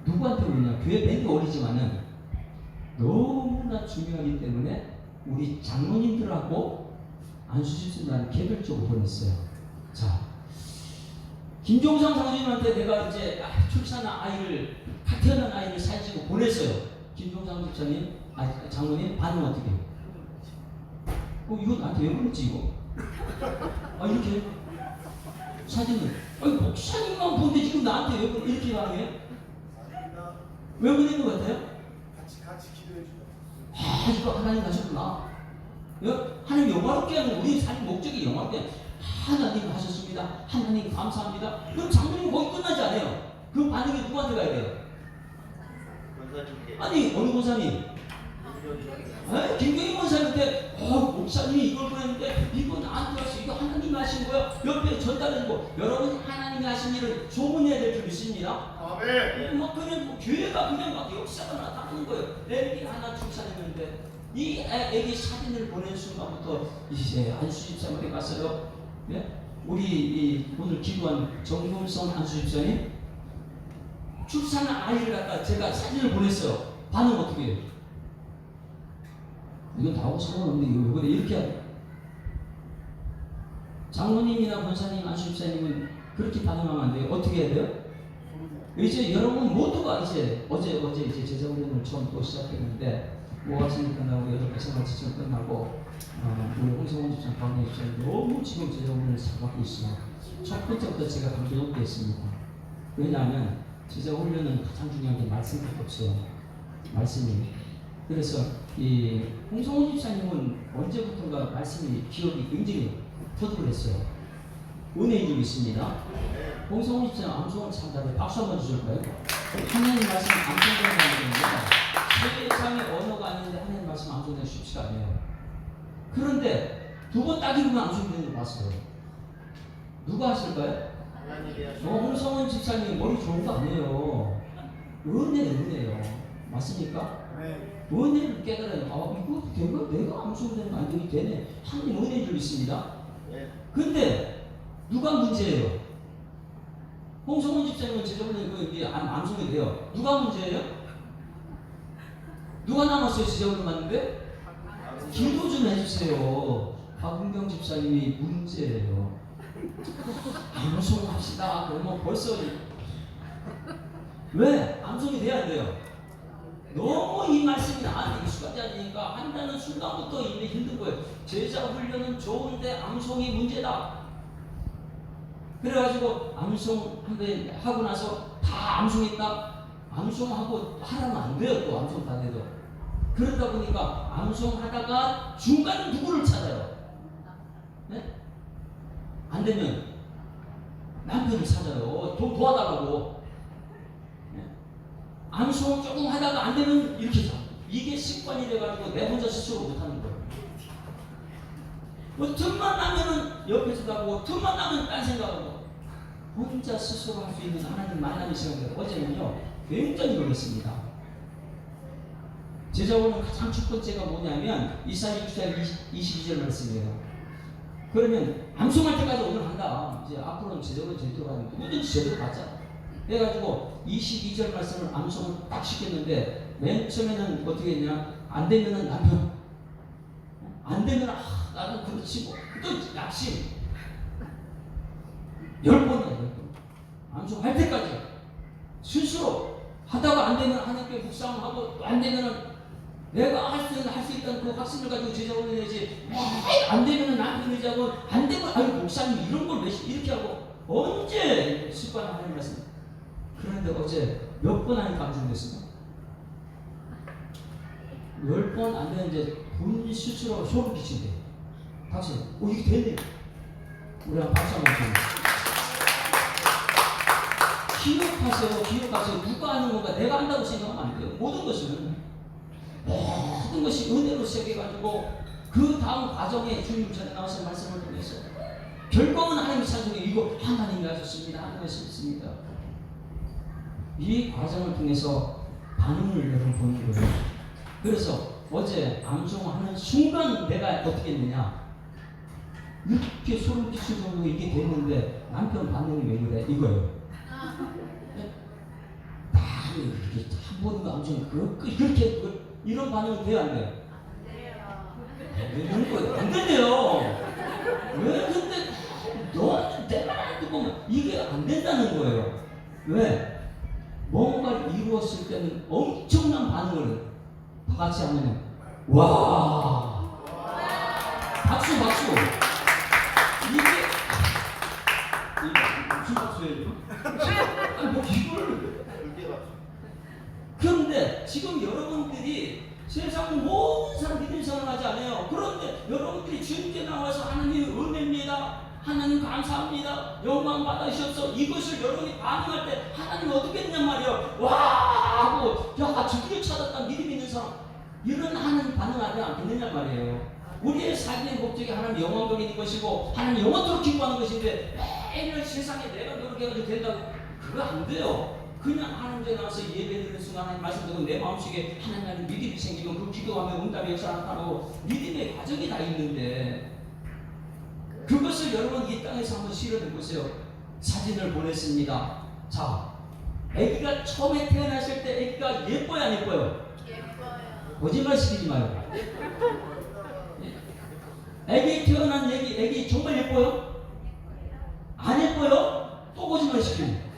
Speaker 1: 누구한테 올리냐? 교회 밴드 올리지만은 너무나 중요하기 때문에 우리 장로님들하고 안수집사님한테 개별적으로 보냈어요. 자, 김종상 장로님한테 내가 이제 출산한 아이를 태어난 아이를 사진 찍어 보냈어요. 김종상 집사님, 장로님 반응 어떻게 해요? 이거 나한테 왜 보냈지 이거? 이렇게 사진을 목사님만 보는데 지금 나한테 왜 이렇게 반응해요? 왜 보낸 것 같아요?
Speaker 2: 같이 기도해 주죠.
Speaker 1: 이거 하나님 하셨구나. 하나님 영화롭게 하는 우리 삶 목적이 영화롭게 하나님 하셨습니다. 하나님 감사합니다. 그럼 장로님 거기 끝나지 않아요. 그 반응이 누구한테 가야 돼요? 아니 어느 권사님? 김경희 권사님한테 목사님이 이걸 보냈는데 이거 나한테 왔어. 이거 하나님이 하신 거야. 옆에 전달해주고 여러분 하나님이 하신 일을 소문해야 될 줄 믿습니다.
Speaker 2: 아멘.
Speaker 1: 그냥 교회가 그냥 막 역사가 나타나는 거예요. 애기 하나 출산했는데 이 애기 사진을 보낸 순간부터 이제 안수 집사님께 갔어요. 예? 우리 오늘 기도한 정금성 안수 집사님 출산한 아이를 갖다 제가 사진을 보냈어요. 반응 어떻게 해요? 이건 나하고 상관없는데 이거 왜 그래? 이렇게 하죠. 장로님이나 권사님, 안수 집사님은 그렇게 반응하면 안 돼요. 어떻게 해야 돼요? 이제 여러분 모두가 이제 어제 이제 제자훈련을 처음 또 시작했는데 5화순이 끝나고 8개 생활지청 끝나고 우리 홍성원 집사, 박내 집사 너무 지금 제자훈련을 잘 받고 있어요. 첫 번째부터 제가 감동 높게 했습니다. 왜냐하면 제자훈련은 가장 중요한 게 말씀밖에 없어요. 말씀이. 그래서 이 홍성원 집사님은 언제부턴가 말씀이 기억이 굉장히 터득했어요. 은혜인 줄 믿습니다. 홍성훈 집사님 암송을 참 잘해. 박수 한번 주실까요? 하나님 말씀 암송하는 건데 세상의 언어가 아닌데 하나님 말씀 암송하기 쉽지가 않아요. 그런데 두 번 딱 읽으면 암송되는 거 봤어요. 누가 하실까요? 홍성훈 집사님 머리 좋은 거 아니에요. 은혜예요. 맞습니까? 은혜를 깨달아요. 이거 내가 암송되는 거 아니더니 되네. 하나님 은혜인 줄 믿습니다. 근데 누가 문제예요? 홍성훈 집사님은 제자훈련 암송이 돼요. 누가 문제예요? 누가 남았어요? 제자훈련 맞는데? 기도 좀 해주세요. 박은경 집사님이 문제예요. 암송합시다. 그러면 벌써 왜? 암송이 돼야 안 돼요? 너무 이 말씀이 나한테 익숙하지 않으니까 한다는 순간부터 이미 힘든 거예요. 제자 훈련은 좋은데 암송이 문제다. 그래가지고 암송 한번 하고 나서 다 암송했다. 암송하고 하라면 안 돼요. 또 암송 다 돼도. 그러다 보니까 암송하다가 중간에 누구를 찾아요? 네? 안 되면 남편을 찾아요. 좀 도와달라고. 네? 암송 조금 하다가 안 되면 이렇게 잡아. 이게 습관이 돼가지고 내 혼자 스스로 못하는 거예요. 뭐 틈만 나면은 옆에서 가고 틈만 나면 딴 생각하고 혼자 스스로 할 수 있는 하나님 만남의 시간이에요. 어제는요 굉장히 놀랐습니다. 제자오는 가장 첫 번째가 뭐냐면 이사야 6장 22절 말씀이에요. 그러면 암송할 때까지 오늘 한다. 이제 앞으로는 제대로 가면 누구든지 제대로 가자. 해가지고 22절 말씀을 암송을 딱 시켰는데 맨 처음에는 어떻게 했냐? 안 되면은 남편, 안 되면 나는 그렇지 뭐. 또 낙심. 10번이야. 암송할 때까지 스스로 하다가 안 되면 하나님께 묵상하고 또 안 되면은 내가 할 수 있다는 그 확신을 가지고 제자원을 내지. 안 되면은 남편 의지하고 안 되면 아유 목사님 이런 걸 왜 이렇게 하고 언제 습관을 하는 말씀. 그런데 어제 몇 번 하니까 암송됐습니다. 10번 안 되는 이제 본인 스스로 소름 끼친대. 다시 이게 됐네. 우리 한 박수 한번 쳐요. 기억하세요. 누가 하는 건가 내가 한다고 생각하면 안 돼요. 모든 것이 은혜로 시작해가지고 그 다음 과정에 주님 전에 나와서 말씀을 통해서 결국은 하나님의 찬송이 이거 하나님이 하셨습니다. 하나님이 하셨습니다. 이 과정을 통해서 반응을 여러분 보는 거예요. 그래서 어제 암송하는 순간 내가 어떻게 했느냐, 이렇게 소름 끼칠 정도로 이게 됐는데 남편 반응이 왜 그래? 이거예요. 이렇게 한 번도 암송 그렇게 이런 반응이 돼야 안 돼요? 왜 그런 거예요? 안 된대요. 왜 근데 너 내말 안 듣고 이게 안 된다는 거예요. 왜? 뭔가를 이루었을 때는 엄청난 반응을 다 같이 하면 와 박수 이게 무슨 박수예요? 아니 뭐 이걸 그런데 지금 여러분들이 세상 모든 사람 믿음 생활하지 않아요. 그런데 여러분들이 주님께 나와서 하나님 은혜입니다. 하나님 감사합니다. 영광 받으셨어. 이것을 여러분이 반응할 때 하나님 어떻게 했냔 말이에요. 와 하고 야 드디어 찾았다 믿음 있는 사람. 이런 하나님 반응하지 않겠느냐 말이에요. 우리의 삶의 목적이 하나님 영광적인 것이고 하나님 영원토록 기뻐하는 것인데 매일 세상에 내가 노력해가지고 된다고 그거 안 돼요. 그냥 하나님께 나와서 예배드리는 순간 하나님 말씀 듣고 내 마음속에 하나님 믿음이 생기고 그 기도하면 응답의 역사 나타나고 믿음의 과정이 다 있는데 그것을 여러분 이 땅에서 한번 실현해 보세요. 사진을 보냈습니다. 자, 아기가 처음에 태어났을 때 아기가 예뻐요 안 예뻐요? 예뻐요. 거짓말 시키지 마요. 아기 태어난 아기 정말 예뻐요? 안 예뻐요? 또 거짓말 시키네.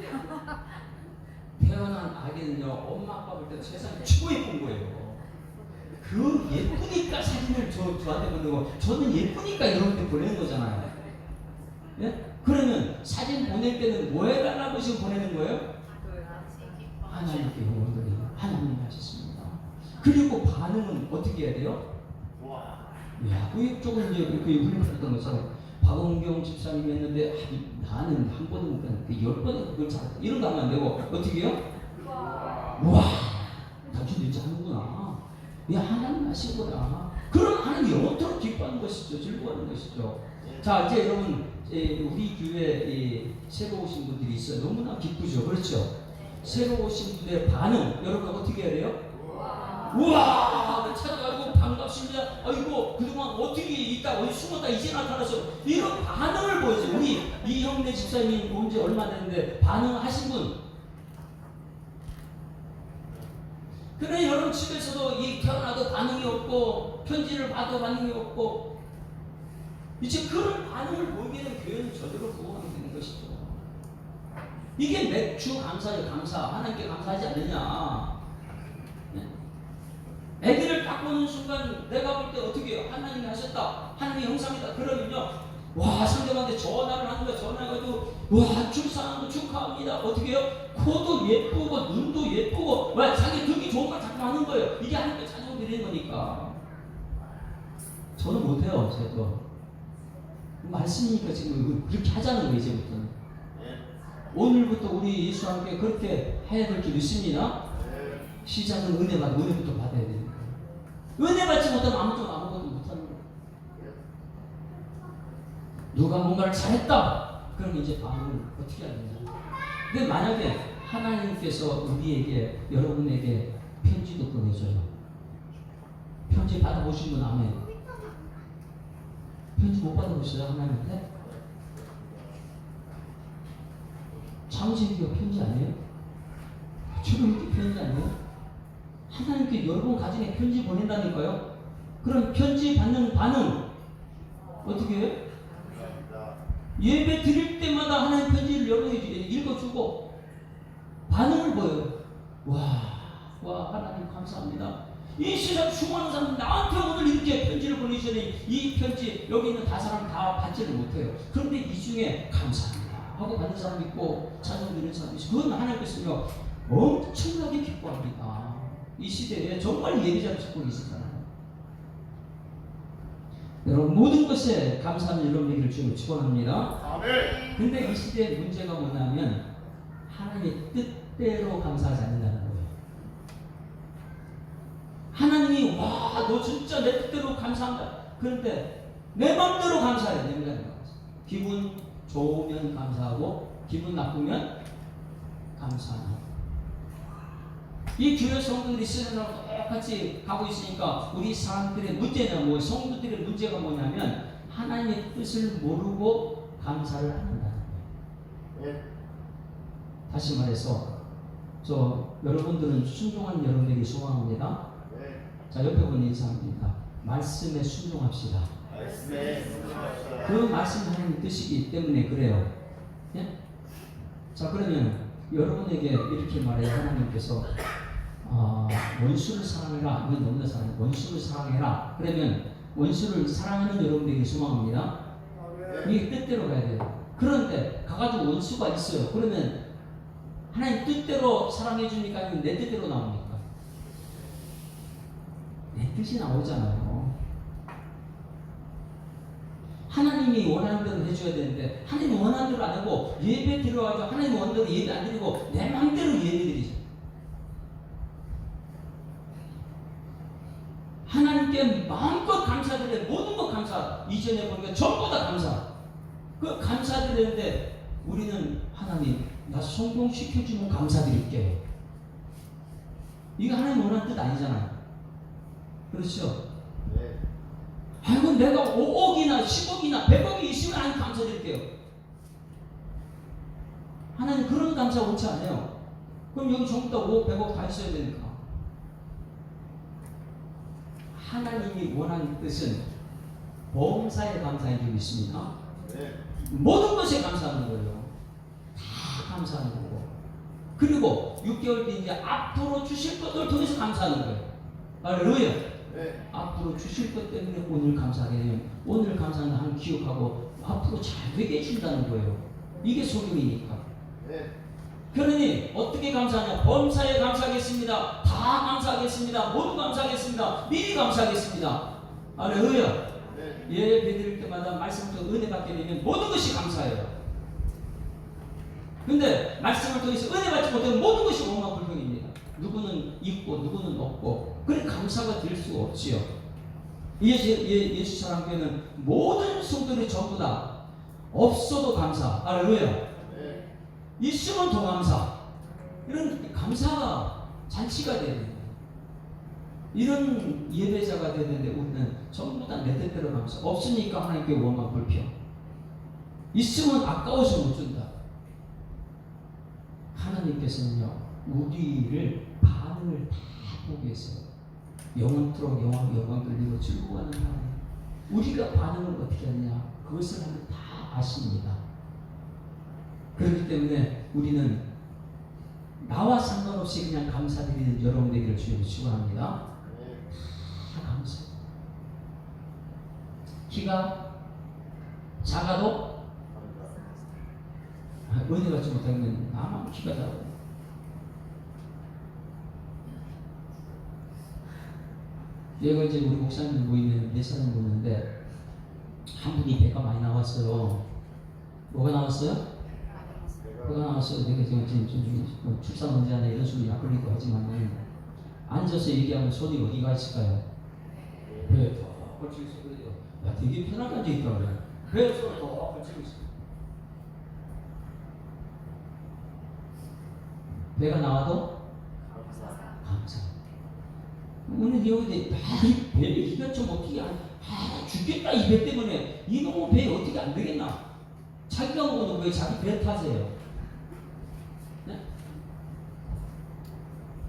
Speaker 1: 태어난 아기는요 엄마 아빠 볼 때 세상에 최고 예쁜 거예요. 그 예쁘니까 사진을 저한테 보내고 저는 예쁘니까 여러분한테 보내는 거잖아요. 예? 그러면 사진 보낼 때는 뭐 해달라고 지금 보내는 거예요? 하나님께 영광을 하나님 하셨습니다. 그리고 반응은 어떻게 해야 돼요? 야, 그 조금 이제 그 훈련했던 것처럼 박은경 집사님이 했는데 나는 한 번도 못 봤는데 10번은 그걸 잘했다. 이런 거 하면 안 되고 어떻게 해요? 와, 당신 진짜 하는구나. 야, 하나님 하신 거다. 그럼 하나님 영원토록 기뻐하는 것이죠. 즐거워하는 것이죠. 자, 이제 여러분 우리 교회에 새로 오신 분들이 있어요. 너무나 기쁘죠. 그렇죠? 새로 오신 분들의 반응 여러분 어떻게 해야 돼요? 우와 찾아가고 반갑습니다. 아이고 그동안 어떻게 있다 어디 숨었다 이제 나타났어. 이런 반응을 보여줘요. 우리 이형래 집사님 온 지 얼마 됐는데 반응하신 분. 그래 여러분 집에서도 이 태어나도 반응이 없고 편지를 봐도 반응이 없고 이제 그런 반응을 보이는 교회는 저대로 부흥하게 되는 것이죠. 이게 맥주 감사죠. 감사. 하나님께 감사하지 않느냐. 아기를 딱 보는 순간 내가 볼 때 어떻게 해요? 하나님이 하셨다. 하나님의 형상이다. 그러면요. 와 상대방한테 전화를 하는 거야. 전화해가지고 와 출산한 거 축하합니다. 어떻게 해요? 코도 예쁘고 눈도 예쁘고 와 자기 듣기 좋은 걸 자꾸 하는 거예요. 이게 하나님께 찬송 드리는 거니까. 저는 못해요. 저도 말씀이니까 지금 그렇게 하자는 거예요. 이제부터는. 오늘부터 우리 예수와 함께 그렇게 해야 될 줄 믿습니다. 시작은 은혜 받아 은혜부터 받아야 되니까. 은혜 받지 못하면 아무것도 못하는 거예요. 누가 뭔가를 잘했다. 그럼 이제 반응을 어떻게 해야 되냐. 근데 만약에 하나님께서 우리에게 여러분에게 편지도 보내줘요. 편지 받아보신 분 아멘. 편지 못 받아보셔요 하나님한테? 창세기가 편지 아니에요? 출애굽기 편지 아니에요? 하나님께 여러분 가정에 편지 보낸다니까요. 그럼 편지 받는 반응 어떻게 해요? 예배 드릴 때마다 하나님 편지를 여러분이 읽어주고 반응을 보여요. 와 하나님 감사합니다. 이 세상 수많은 사람 나한테 오늘 이렇게 편지를 보내주시니 이 편지 여기 있는 다 사람 다 받지를 못해요. 그런데 이 중에 감사합니다 하고 받는 사람이 있고 찬송 드리는 사람이 있고 그건 하나님께서요 엄청나게 기뻐합니다. 이 시대에 정말 예배자를 찾고 계시잖아요. 여러분 모든 것에 감사하는 여러분에게 주님을 축원합니다.
Speaker 2: 아멘.
Speaker 1: 근데 이 시대의 문제가 뭐냐면 하나님의 뜻대로 감사하지 않는다는 거예요. 하나님이 와 너 진짜 내 뜻대로 감사한다. 그런데 내 마음대로 감사해야 됩니다. 기분 좋으면 감사하고 기분 나쁘면 감사하고 이 교회 성도들이 쓰느라고 똑같이 가고 있으니까 우리 사람들의 문제는 뭐 성도들의 문제가 뭐냐면 하나님의 뜻을 모르고 감사를 안 한다는 거예요. 다시 말해서 여러분들은 순종하는 여러분에게 소망합니다. 자 옆에 보는 인사합니다. 말씀에 순종합시다. 그 말씀 하나님 뜻이기 때문에 그래요. 예? 자 그러면 여러분에게 이렇게 말해요. 하나님께서 원수를 사랑해라. 이건 너무나 사랑해. 원수를 사랑해라. 그러면 원수를 사랑하는 여러분에게 소망합니다. 이게 뜻대로 가야 돼요. 그런데 가가지고 원수가 있어요. 그러면 하나님 뜻대로 사랑해 주니까 아니면 내 뜻대로 나옵니까? 내 뜻이 나오잖아요. 하나님이 원하는 대로 해줘야 되는데 하나님이 원하는 대로 안 하고 예배 들어가서 하나님 원하는 대로 예배 안 드리고 내 마음대로 예배 드리죠. 하나님께 마음껏 감사드려야 모든 것 감사. 이전에 보니까 전부 다 감사. 그 감사드리는데 우리는 하나님 나 성공시켜주면 감사드릴게요. 이거 하나님 원하는 뜻 아니잖아요. 그렇죠?
Speaker 2: 네.
Speaker 1: 아이고 내가 5억이나 10억이나 100억이 있으면 하나님 감사드릴게요. 하나님 그런 감사 옳지 않아요. 그럼 여기 전부 다 5억 100억 다 있어야 되니까. 하나님이 원하는 뜻은 범사에 감사해 주고 있습니다.
Speaker 2: 네.
Speaker 1: 모든 것에 감사하는 거예요. 다 감사하는 거고. 그리고 6개월 뒤 이제 앞으로 주실 것을 통해서 감사하는 거예요. 할렐루야.
Speaker 2: 네.
Speaker 1: 앞으로 주실 것 때문에 오늘 감사하게 되면 오늘 감사하는 한 기억하고 앞으로 잘 되게 해준다는 거예요. 이게 소명이니까.
Speaker 2: 네.
Speaker 1: 그러니 어떻게 감사하냐? 범사에 감사하겠습니다. 다 감사하겠습니다. 모두 감사하겠습니다. 미리 감사하겠습니다. 할렐루야.
Speaker 2: 네.
Speaker 1: 예배 드릴 때마다 말씀부터 은혜 받게 되면 모든 것이 감사해요. 근데 말씀을 통해서 은혜 받지 못하면 모든 것이 원망 불평입니다. 누구는 있고 누구는 없고 그래 감사가 될 수가 없지요. 예수 사랑교회는 모든 성도들이 전부 다 없어도 감사. 할렐루야.
Speaker 2: 네.
Speaker 1: 있으면 더 감사. 이런 감사가 잔치가 돼야 됩니다. 이런 예배자가 되는데 우리는 전부 다 내 뜻대로 감사. 없으니까 하나님께 원망 불평. 있으면 아까워서 못 준다. 하나님께서는요 우리를 반응을 다 보고 계세요. 영원토록 영광 돌리고 즐거워하는 하나님. 우리가 반응을 어떻게 하느냐 그것을 하나님 다 아십니다. 그렇기 때문에 우리는 나와 상관없이 그냥 감사드리는 여러분 되기를 주님으로 축원합니다. 다 감사. 키가 작아도 은혜 받지 못하면 나만 키가 작아. 내가 이제 우리 목사님들 모이면 몇 사람 모이는데 한 분이 배가 많이 나왔어요. 뭐가 나왔어요? 배가 나왔어요. 내가 지금 출산 언제 하나 이런 식으로 약 걸리고 하지만 앉아서 얘기하면 손이 어디가 있을까요? 배에 더 걸치고 있어. 그래요. 야, 되게 편하게 앉아 있다 그래. 배에 손을 더 걸치고 있어. 배가 나와도 감사. 오늘 여기 배에 이가 좀 어떻게 죽겠다 이 배 때문에 이놈의 배 어떻게 안 되겠나? 자기가 먹어도 왜 자기 배 타세요? 네?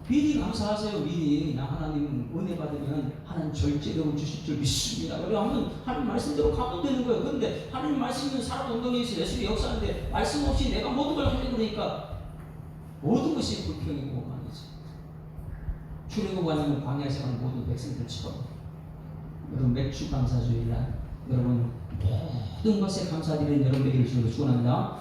Speaker 1: 미리 감사하세요. 미리 나 하나님 은혜 받으면 하나님 절제력을 주실 줄 믿습니다. 그래 하면 하나님 말씀대로 가면 되는 거예요. 그런데 하나님 말씀은 사람 엉덩이에서 예수의 역사인데 말씀 없이 내가 모든 걸 하려고 그러니까 모든 것이 불평이고 아니지. 출애굽하는 광야에서 간 모든 백성들처럼 여러분 맥주 감사주일날 여러분 모든 것에 감사드리는 여러분 되기를 주로 축원합니다.